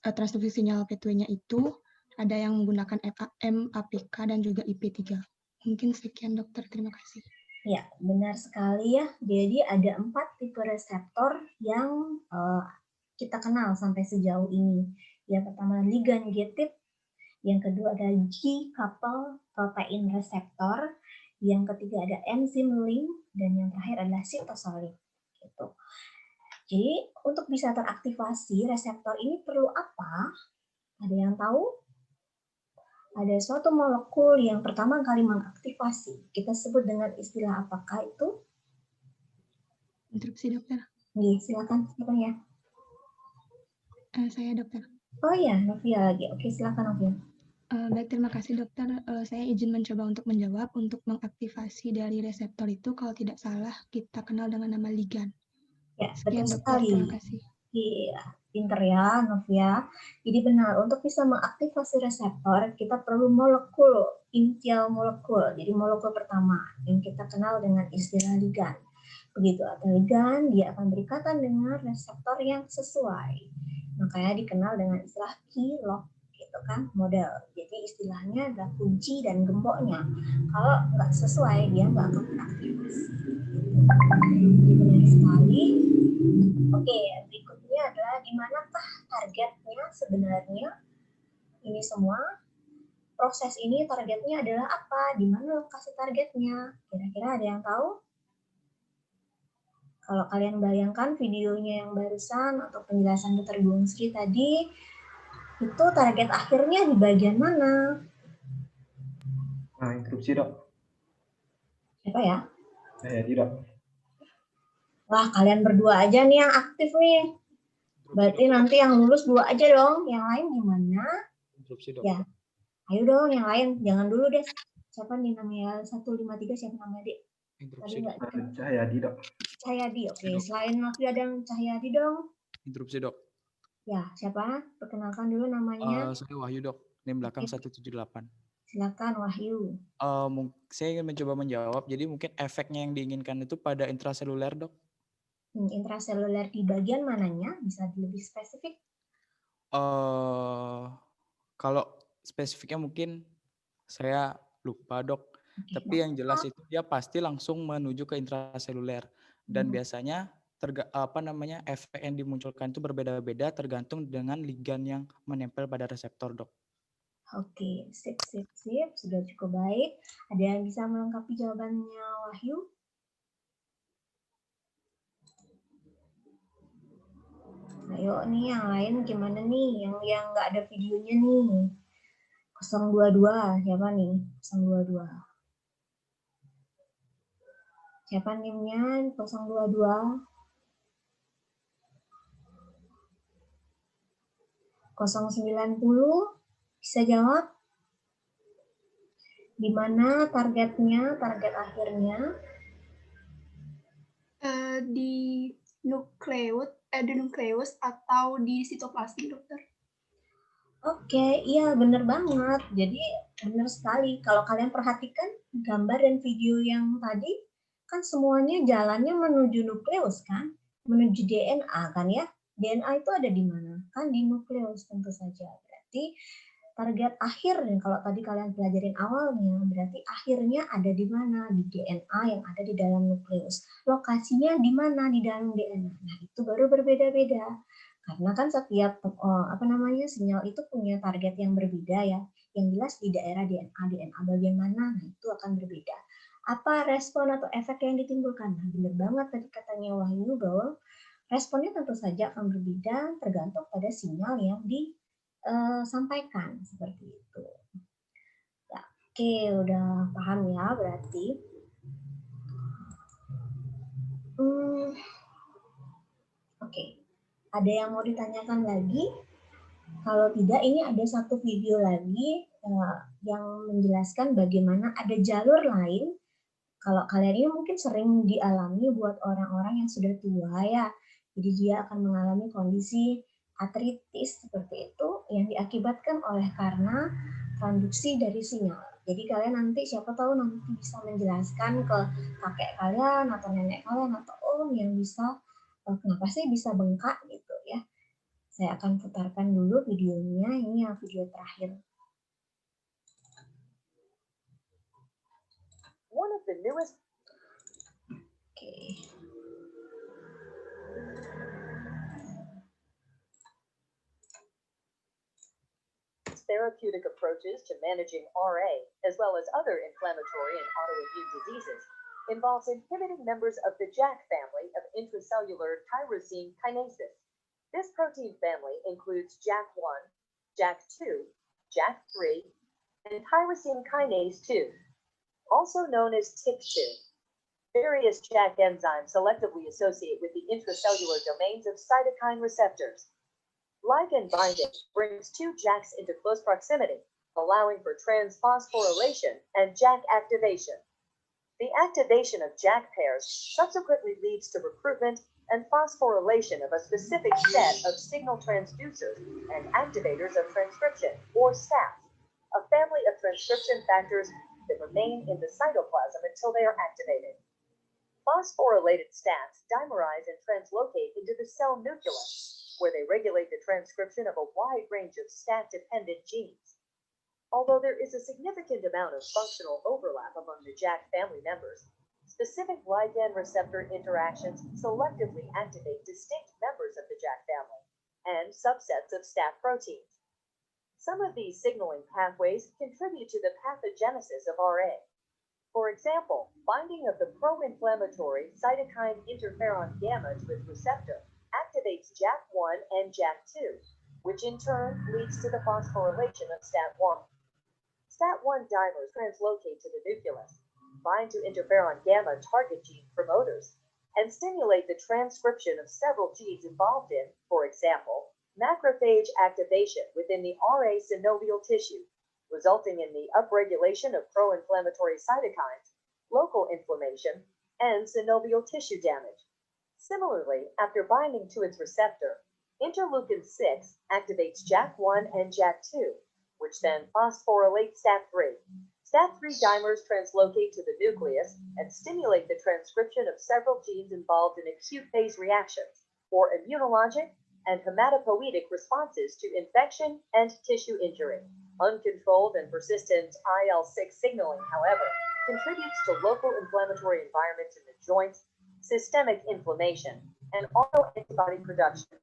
transduksi sinyal pathway-nya itu ada yang menggunakan FAM, APK dan juga IP3. Mungkin sekian, Dokter. Terima kasih. Ya, benar sekali ya. Jadi ada 4 tipe reseptor yang kita kenal sampai sejauh ini. Yang pertama ligand gated, yang kedua ada G-couple protein reseptor, yang ketiga ada enzim link, dan yang terakhir adalah cytosolic. Gitu. Jadi untuk bisa teraktivasi reseptor ini perlu apa? Ada yang tahu? Ada suatu molekul yang pertama kali mengaktifasi. Kita sebut dengan istilah apakah itu? Interupsi, Dokter. Nih, silakan. Siapa ya? Saya dokter. Oh ya, Novia lagi. Oke, silakan Novia. Baik, terima kasih dokter. Saya izin mencoba untuk menjawab. Untuk mengaktifasi dari reseptor itu, kalau tidak salah, kita kenal dengan nama ligan. Ya, Sekian betul dokter, sekali. terima kasih. Iya, pinter ya, Novia. Jadi benar, untuk bisa mengaktifasi reseptor, kita perlu molekul, inisial molekul. Jadi molekul pertama yang kita kenal dengan istilah ligan. Begitu ada ligan, dia akan berikatan dengan reseptor yang sesuai. Makanya dikenal dengan istilah key lock, gitu kan, model. Jadi istilahnya adalah kunci dan gemboknya. Kalau nggak sesuai, dia nggak akan beraktivasi. Jadi benar sekali. Oke, berikutnya adalah di manakah targetnya sebenarnya? Ini semua proses ini targetnya adalah apa? Di mana lokasi targetnya? Kira-kira ada yang tahu? Kalau kalian bayangkan videonya yang barusan atau penjelasan Dr. Bungsri tadi, itu target akhirnya di bagian mana? Nah, interupsi dok. Siapa ya? Saya tidak. Wah, kalian berdua aja nih yang aktif nih. Berarti nanti yang lulus 2 aja dong. Yang lain gimana? Interupsi dok. Ya, ayo dong yang lain. Jangan dulu deh. Siapa nih namanya 153? Siapa namanya, Dek? Interupsi Tadi nggak dok. Cahyadi dok. Cahyadi, oke. Selain Novia dan Cahyadi dong. Interupsi dok. Ya, siapa? Perkenalkan dulu namanya. Saya Wahyu dok. NIM belakang 178. Silakan Wahyu. Saya ingin mencoba menjawab. Jadi mungkin efeknya yang diinginkan itu pada intraseluler dok. Intraseluler di bagian mananya? Bisa lebih spesifik? Kalau spesifiknya mungkin saya lupa dok. Tapi yang jelas itu dia pasti langsung menuju ke intraseluler. Dan biasanya efek yang dimunculkan itu berbeda-beda tergantung dengan ligan yang menempel pada reseptor dok. Oke, sip. Sudah cukup baik. Ada yang bisa melengkapi jawabannya Wahyu? Ayo nih yang lain gimana nih? Yang nggak ada videonya nih. 022, siapa nih? 022. Siapa NIM-nya? 022. 090 bisa jawab? Di mana targetnya, target akhirnya? Di nukleus atau di sitoplasma, dokter? Oke, iya benar banget. Jadi benar sekali. Kalau kalian perhatikan gambar dan video yang tadi, kan semuanya jalannya menuju nukleus kan? Menuju DNA kan ya? DNA itu ada di mana? Kan di nukleus tentu saja. Berarti target akhir, dan kalau tadi kalian pelajarin awalnya, berarti akhirnya ada di mana? Di DNA yang ada di dalam nukleus. Lokasinya di mana di dalam DNA? Nah, itu baru berbeda-beda. Karena kan setiap sinyal itu punya target yang berbeda ya. Yang jelas di daerah DNA bagian mana, nah itu akan berbeda. Apa respon atau efek yang ditimbulkan? Nah, benar banget tadi katanya Wahyu bahwa responnya tentu saja akan berbeda tergantung pada sinyal yang disampaikan seperti itu. Ya, oke, udah paham ya berarti. Oke. Ada yang mau ditanyakan lagi? Kalau tidak, ini ada satu video lagi yang menjelaskan bagaimana ada jalur lain. Kalau kalian ini mungkin sering dialami buat orang-orang yang sudah tua ya. Jadi dia akan mengalami kondisi artritis seperti itu yang diakibatkan oleh karena transduksi dari sinyal. Jadi kalian nanti siapa tahu nanti bisa menjelaskan ke kakek kalian atau nenek kalian atau om yang bisa kenapa sih bisa bengkak gitu ya. Saya akan putarkan dulu videonya, ini yang video terakhir. One of the newest therapeutic approaches to managing RA, as well as other inflammatory and autoimmune diseases, involves inhibiting members of the JAK family of intracellular tyrosine kinases. This protein family includes JAK1, JAK2, JAK3, and tyrosine kinase 2, also known as TYK2. Various JAK enzymes selectively associate with the intracellular domains of cytokine receptors. Ligand binding brings two JAKs into close proximity, allowing for transphosphorylation and JAK activation. The activation of JAK pairs subsequently leads to recruitment and phosphorylation of a specific set of signal transducers and activators of transcription, or STAT, a family of transcription factors that remain in the cytoplasm until they are activated. Phosphorylated STATs dimerize and translocate into the cell nucleus, where they regulate the transcription of a wide range of STAT-dependent genes. Although there is a significant amount of functional overlap among the JAK family members, specific ligand receptor interactions selectively activate distinct members of the JAK family and subsets of STAT proteins. Some of these signaling pathways contribute to the pathogenesis of RA. For example, binding of the pro-inflammatory cytokine interferon gamma to its receptor activates JAK1 and JAK2, which in turn leads to the phosphorylation of STAT1. STAT1 dimers translocate to the nucleus, bind to interferon gamma target gene promoters, and stimulate the transcription of several genes involved in, for example, macrophage activation within the RA synovial tissue, resulting in the upregulation of pro-inflammatory cytokines, local inflammation, and synovial tissue damage. Similarly, after binding to its receptor, interleukin-6 activates JAK1 and JAK2, which then phosphorylates STAT3. STAT3 dimers translocate to the nucleus and stimulate the transcription of several genes involved in acute phase reactions, or immunologic and hematopoietic responses to infection and tissue injury. Uncontrolled and persistent IL-6 signaling, however, contributes to local inflammatory environments in the joints, systemic inflammation, and autoantibody production.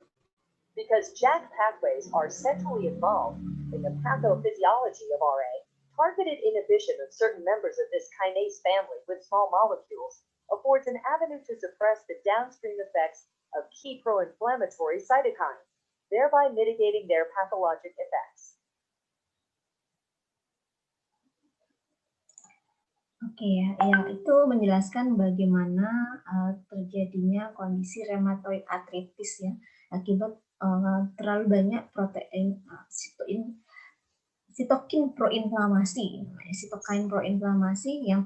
Because JAK pathways are centrally involved in the pathophysiology of RA, targeted inhibition of certain members of this kinase family with small molecules affords an avenue to suppress the downstream effects of key pro-inflammatory cytokines, thereby mitigating their pathologic effects. Oke ya, itu menjelaskan bagaimana terjadinya kondisi rheumatoid arthritis ya akibat terlalu banyak protein sitokin proinflamasi, sitokain proinflamasi yang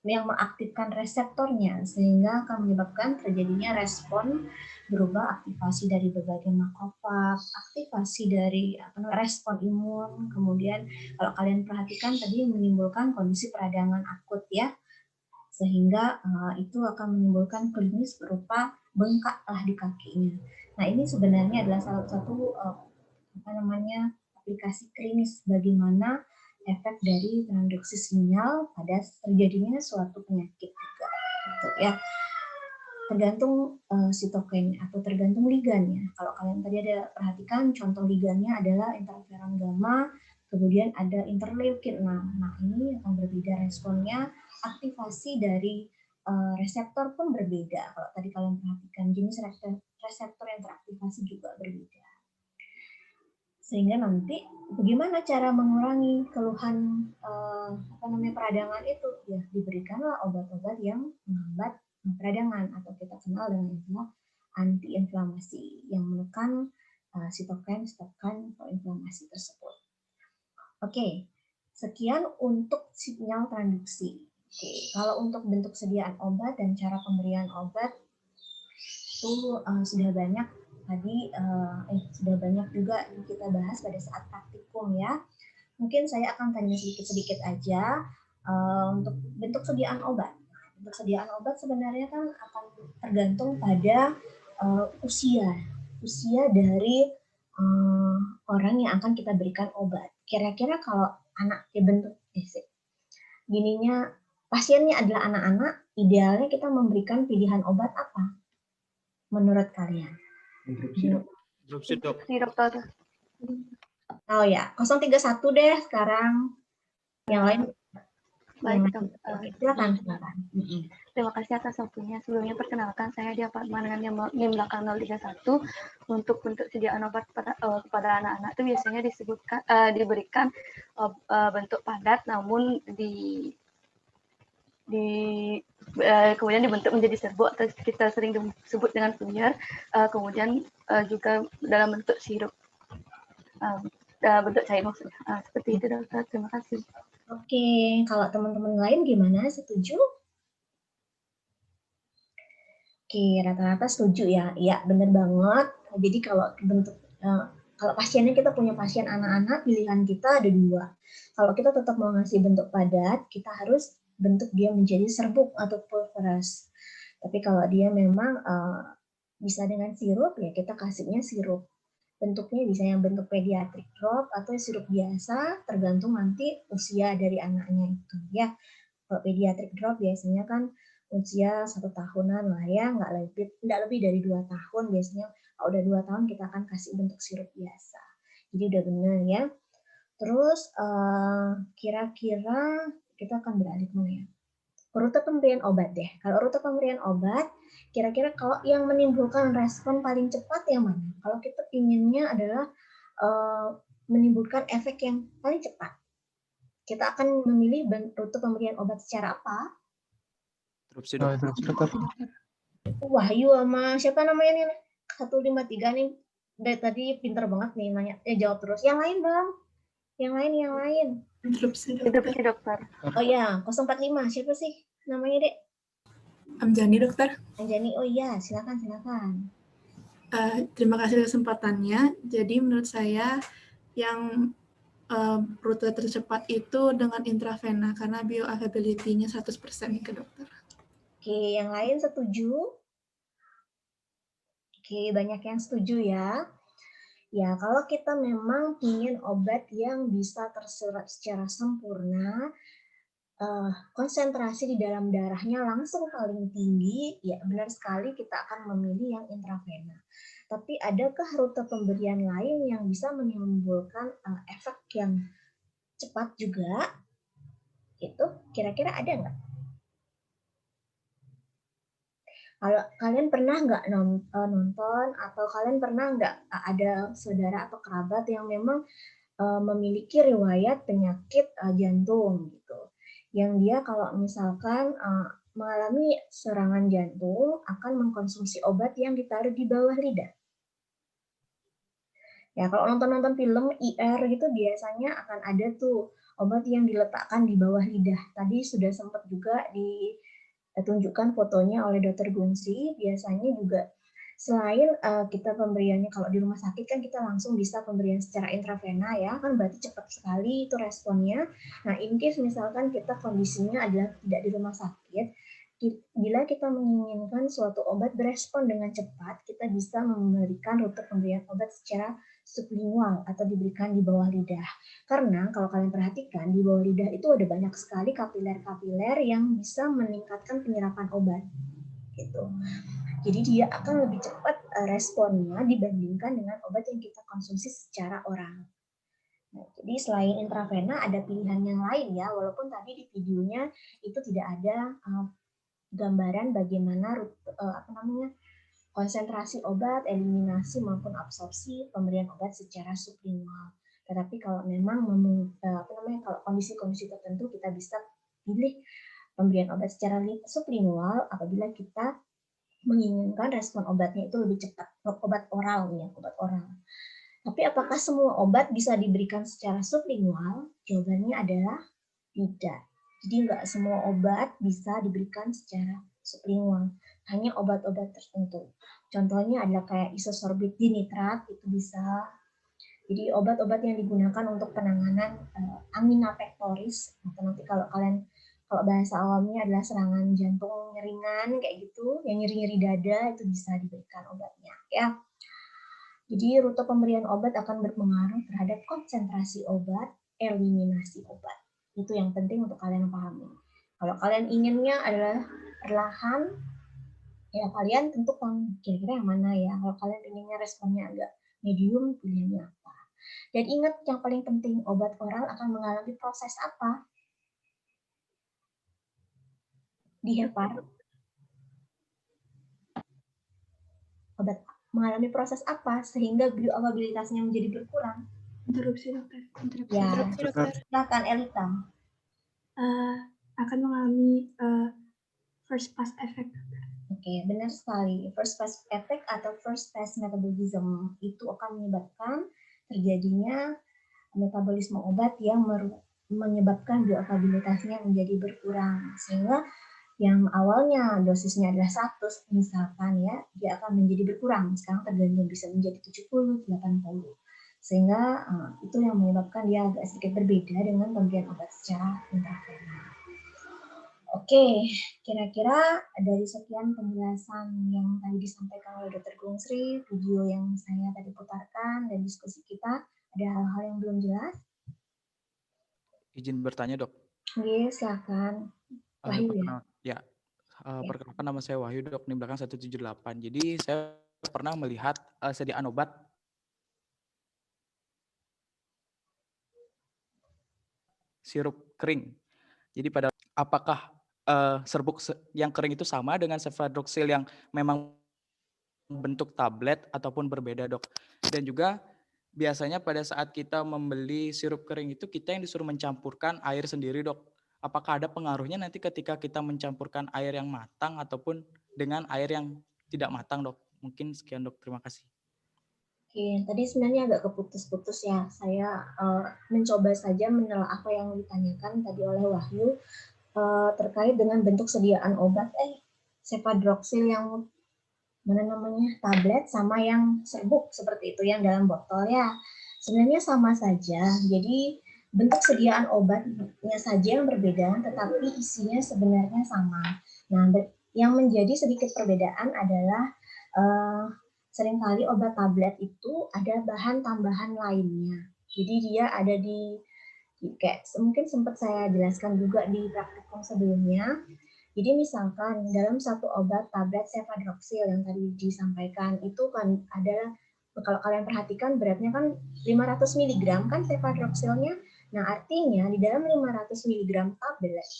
mengaktifkan reseptornya sehingga akan menyebabkan terjadinya respon berupa aktivasi dari berbagai makrofag, aktivasi dari respon imun, kemudian kalau kalian perhatikan tadi menimbulkan kondisi peradangan akut ya, sehingga itu akan menimbulkan klinis berupa bengkak lah di kakinya. Nah ini sebenarnya adalah salah satu aplikasi klinis bagaimana efek dari transduksi sinyal pada terjadinya suatu penyakit juga, gitu ya. Tergantung sitokin atau tergantung ligannya. Kalau kalian tadi ada perhatikan, contoh ligannya adalah interferon gamma, kemudian ada interleukin 6. Nah ini akan berbeda responnya, aktivasi dari reseptor pun berbeda. Kalau tadi kalian perhatikan jenis reseptor yang teraktivasi juga berbeda. Sehingga nanti bagaimana cara mengurangi keluhan peradangan itu? Ya diberikanlah obat-obat yang menghambat peradangan atau kita kenal dengan istilah antiinflamasi yang menekan sitokin proinflamasi tersebut. Oke, sekian untuk sinyal transduksi. Oke, kalau untuk bentuk sediaan obat dan cara pemberian obat itu sudah banyak tadi sudah banyak juga kita bahas pada saat praktikum ya. Mungkin saya akan tanya sedikit-sedikit aja untuk bentuk sediaan obat. Bentuk sediaan obat sebenarnya kan akan tergantung pada usia dari orang yang akan kita berikan obat. Kira-kira kalau anak bentuk gininya pasiennya adalah anak-anak, idealnya kita memberikan pilihan obat apa? Menurut kalian? Interupsi dok. Oh ya, 031 deh sekarang. Yang lain. Baik dok. Silakan. Terima kasih atas waktunya. Sebelumnya perkenalkan saya di apartemen dengan NIM belakang 031. Untuk bentuk sediaan obat kepada anak-anak itu biasanya diberikan bentuk padat, namun kemudian dibentuk menjadi serbuk atau kita sering disebut dengan punyer, kemudian juga dalam bentuk sirup. bentuk cair maksudnya. Seperti itu dokter, terima kasih. Oke, kalau teman-teman lain gimana? Setuju? Oke, rata-rata setuju ya. Iya, benar banget. Jadi kalau bentuk kalau pasiennya kita punya pasien anak-anak, pilihan kita ada dua. Kalau kita tetap mau ngasih bentuk padat, kita harus bentuk dia menjadi serbuk atau pulverized. Tapi kalau dia memang bisa dengan sirup, ya kita kasihnya sirup. Bentuknya bisa yang bentuk pediatric drop atau sirup biasa, tergantung nanti usia dari anaknya itu. Ya, kalau pediatric drop biasanya kan usia 1 tahunan lah ya, nggak lebih dari 2 tahun biasanya. Kalau udah 2 tahun kita akan kasih bentuk sirup biasa. Jadi udah benar ya. Terus kira-kira kita akan beralih ke mana ya? Rute pemberian obat deh. Kalau rute pemberian obat, kira-kira kalau yang menimbulkan respon paling cepat yang mana? Kalau kita inginnya adalah menimbulkan efek yang paling cepat, kita akan memilih rute pemberian obat secara apa? Wahyu sama siapa namanya nih? 153 nih. Dari tadi pinter banget nih nanya. Jawab terus. Yang lain Bang. Yang lain. Interupsi dokter. Oh ya, 045. Siapa sih namanya, Dek? Amjani dokter. Anjani, oh iya, silakan. Terima kasih atas kesempatannya. Jadi menurut saya yang rute tercepat itu dengan intravena karena bioavailability-nya 100% ke dokter. Oke, yang lain setuju? Oke, banyak yang setuju ya. Ya, kalau kita memang ingin obat yang bisa terserap secara sempurna, konsentrasi di dalam darahnya langsung paling tinggi, ya benar sekali kita akan memilih yang intravena. Tapi adakah rute pemberian lain yang bisa menimbulkan efek yang cepat juga? Itu kira-kira ada nggak? Kalau kalian pernah nggak nonton atau kalian pernah nggak ada saudara atau kerabat yang memang memiliki riwayat penyakit jantung gitu, yang dia kalau misalkan mengalami serangan jantung akan mengkonsumsi obat yang ditaruh di bawah lidah. Ya kalau nonton film IR gitu biasanya akan ada tuh obat yang diletakkan di bawah lidah. Tadi sudah sempat juga ditunjukkan fotonya oleh Dr. Gunsi. Biasanya juga selain kita pemberiannya kalau di rumah sakit kan kita langsung bisa pemberian secara intravena ya, kan berarti cepat sekali itu responnya. Nah, in case misalkan kita kondisinya adalah tidak di rumah sakit, bila kita menginginkan suatu obat berespon dengan cepat, kita bisa memberikan rute pemberian obat secara sublingual atau diberikan di bawah lidah. Karena kalau kalian perhatikan di bawah lidah itu ada banyak sekali kapiler-kapiler yang bisa meningkatkan penyerapan obat. Gitu. Jadi dia akan lebih cepat responnya dibandingkan dengan obat yang kita konsumsi secara oral. Nah, jadi selain intravena ada pilihan yang lain ya, walaupun tadi di videonya itu tidak ada gambaran bagaimana konsentrasi obat, eliminasi maupun absorpsi pemberian obat secara sublingual. Tetapi kalau memang kalau kondisi-kondisi tertentu kita bisa pilih pemberian obat secara sublingual apabila kita menginginkan respon obatnya itu lebih cepat, obat oral. Tapi apakah semua obat bisa diberikan secara sublingual? Jawabannya adalah tidak. Jadi nggak semua obat bisa diberikan secara sublingual, hanya obat-obat tertentu. Contohnya adalah kayak isosorbit dinitrat, itu bisa. Jadi obat-obat yang digunakan untuk penanganan angina pectoris, atau nanti kalau bahasa awamnya adalah serangan jantung ringan kayak gitu, yang nyeri-nyeri dada itu bisa diberikan obatnya ya. Jadi rute pemberian obat akan berpengaruh terhadap konsentrasi obat, eliminasi obat. Itu yang penting untuk kalian pahami. Kalau kalian inginnya adalah perlahan, ya kalian tentukan kira-kira yang mana ya. Kalau kalian inginnya responnya agak medium, pilihannya apa. Dan ingat yang paling penting, obat oral akan mengalami proses apa? Di hepar, obat mengalami proses apa sehingga bioavailabilitasnya menjadi berkurang? Interupsi dokter. Silakan Elita. Akan mengalami first pass effect. Oke, benar sekali. First pass effect atau first pass metabolism itu akan menyebabkan terjadinya metabolisme obat yang menyebabkan bioavailabilitasnya menjadi berkurang, sehingga yang awalnya dosisnya adalah 100 misalkan ya, dia akan menjadi berkurang, sekarang tergantung bisa menjadi 70, 80. Sehingga itu yang menyebabkan dia agak sedikit berbeda dengan pemberian obat secara intravena. Oke, kira-kira dari sekian penjelasan yang tadi disampaikan oleh Dr. Gung Sri, video yang saya tadi putarkan, dan diskusi kita, ada hal-hal yang belum jelas? Izin bertanya, Dok. Oke, silakan. Wahyu ya? Perkenalkan nama saya Wahyu, Dok, di belakang 178. Jadi saya pernah melihat sediaan obat sirup kering. Jadi apakah serbuk yang kering itu sama dengan cefadroxil yang memang bentuk tablet ataupun berbeda, Dok? Dan juga biasanya pada saat kita membeli sirup kering itu kita yang disuruh mencampurkan air sendiri, Dok. Apakah ada pengaruhnya nanti ketika kita mencampurkan air yang matang ataupun dengan air yang tidak matang, Dok? Mungkin sekian, Dok. Terima kasih. Oke, tadi sebenarnya agak keputus-putus ya. Saya mencoba saja menelaah apa yang ditanyakan tadi oleh Wahyu terkait dengan bentuk sediaan obat cefadroxil yang tablet sama yang serbuk seperti itu yang dalam botol ya. Sebenarnya sama saja. Jadi bentuk sediaan obatnya saja yang berbeda, tetapi isinya sebenarnya sama. Nah, yang menjadi sedikit perbedaan adalah seringkali obat tablet itu ada bahan tambahan lainnya. Jadi dia ada kayak mungkin sempat saya jelaskan juga di praktikum sebelumnya. Jadi misalkan dalam satu obat tablet cefadroxil yang tadi disampaikan itu kan ada, kalau kalian perhatikan beratnya kan 500 mg kan cefadroxilnya. Nah artinya di dalam 500 mg tablet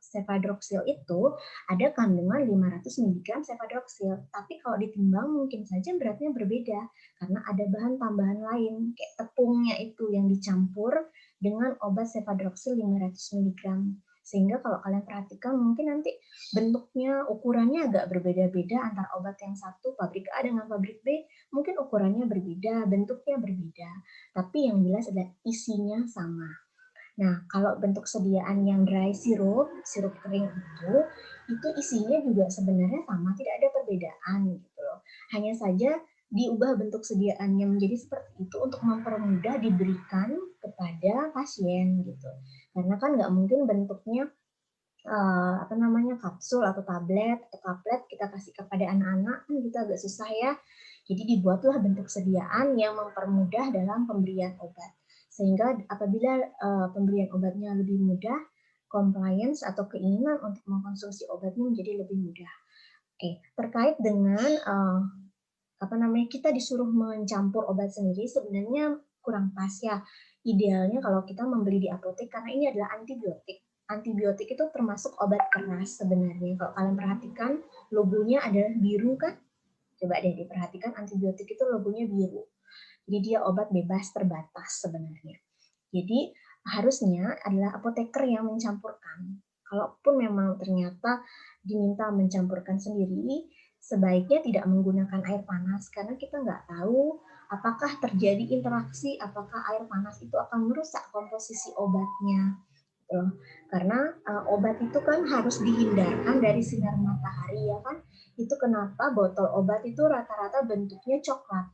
cefadroxil itu ada kandungan 500 mg cefadroxil. Tapi kalau ditimbang mungkin saja beratnya berbeda karena ada bahan tambahan lain kayak tepungnya itu yang dicampur dengan obat cefadroxil 500 mg. Sehingga kalau kalian perhatikan mungkin nanti bentuknya, ukurannya agak berbeda-beda antara obat yang satu pabrik A dengan pabrik B, mungkin ukurannya berbeda, bentuknya berbeda. Tapi yang jelas adalah isinya sama. Nah, kalau bentuk sediaan yang dry syrup kering itu isinya juga sebenarnya sama, tidak ada perbedaan gitu loh. Hanya saja diubah bentuk sediaannya menjadi seperti itu untuk mempermudah diberikan kepada pasien gitu. Karena kan nggak mungkin bentuknya kapsul atau tablet atau kaplet kita kasih kepada anak-anak kan gitu agak susah ya. Jadi dibuatlah bentuk sediaan yang mempermudah dalam pemberian obat. Sehingga apabila pemberian obatnya lebih mudah, compliance atau keinginan untuk mengkonsumsi obatnya menjadi lebih mudah. Oke, terkait dengan kita disuruh mencampur obat sendiri sebenarnya kurang pas ya. Idealnya kalau kita membeli di apotek karena ini adalah antibiotik. Antibiotik itu termasuk obat keras sebenarnya. Kalau kalian perhatikan logonya adalah biru kan? Coba deh diperhatikan antibiotik itu logonya biru. Jadi dia obat bebas terbatas sebenarnya. Jadi harusnya adalah apoteker yang mencampurkan. Kalaupun memang ternyata diminta mencampurkan sendiri, sebaiknya tidak menggunakan air panas karena kita nggak tahu apakah terjadi interaksi, apakah air panas itu akan merusak komposisi obatnya. Karena obat itu kan harus dihindarkan dari sinar matahari ya kan. Itu kenapa botol obat itu rata-rata bentuknya coklat.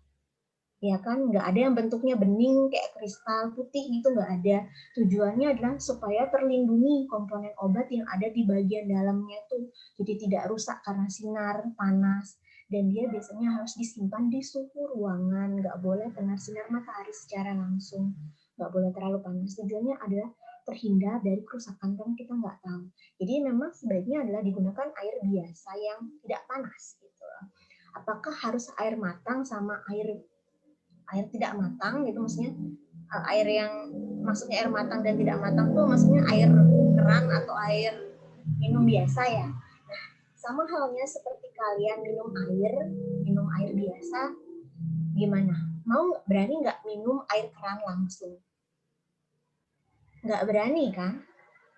Ya kan, nggak ada yang bentuknya bening kayak kristal putih gitu, nggak ada. Tujuannya adalah supaya terlindungi komponen obat yang ada di bagian dalamnya itu, jadi tidak rusak karena sinar panas. Dan dia biasanya harus disimpan di suhu ruangan, nggak boleh kena sinar matahari secara langsung, nggak boleh terlalu panas. Tujuannya adalah terhindar dari kerusakan kan kita nggak tahu. Jadi memang sebaiknya adalah digunakan air biasa yang tidak panas gitu. Apakah harus air matang sama air tidak matang gitu, maksudnya air yang maksudnya air matang dan tidak matang tuh maksudnya air keran atau air minum biasa ya. Nah, sama halnya seperti kalian minum air biasa, gimana? Berani nggak minum air keran langsung? Nggak berani kan?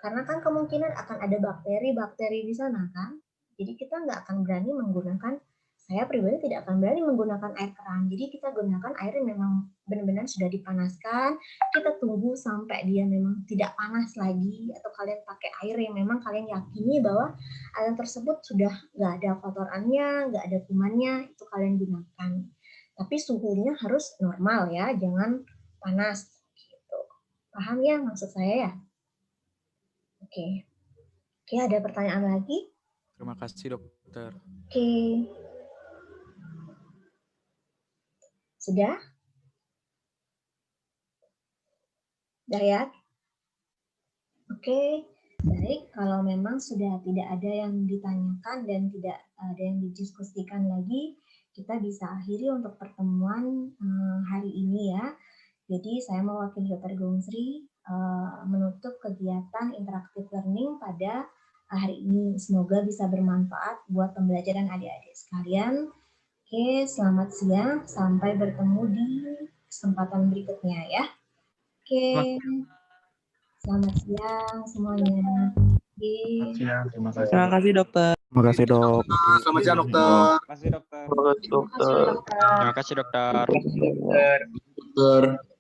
Karena kan kemungkinan akan ada bakteri di sana kan. Jadi kita nggak akan berani menggunakan saya pribadi tidak akan berani menggunakan air keran. Jadi kita gunakan air yang memang benar-benar sudah dipanaskan. Kita tunggu sampai dia memang tidak panas lagi, atau kalian pakai air yang memang kalian yakini bahwa air tersebut sudah nggak ada kotorannya, nggak ada kumannya, itu kalian gunakan. Tapi suhunya harus normal ya, jangan panas. Gitu. Paham ya maksud saya ya? Oke. Oke, ada pertanyaan lagi? Terima kasih dokter. Oke. Sudah? Sudah ya? Oke, baik. Kalau memang sudah tidak ada yang ditanyakan dan tidak ada yang didiskusikan lagi, kita bisa akhiri untuk pertemuan hari ini ya. Jadi saya mewakili Dr. Gungsri menutup kegiatan interactive learning pada hari ini. Semoga bisa bermanfaat buat pembelajaran adik-adik sekalian. Oke, selamat siang. Sampai bertemu di kesempatan berikutnya ya. Oke, selamat siang semuanya. Oke. Terima kasih. Terima kasih dokter. Terima kasih dok. Selamat siang dokter. Terima kasih dokter. Terima kasih dokter. Terima kasih dokter. Dokter.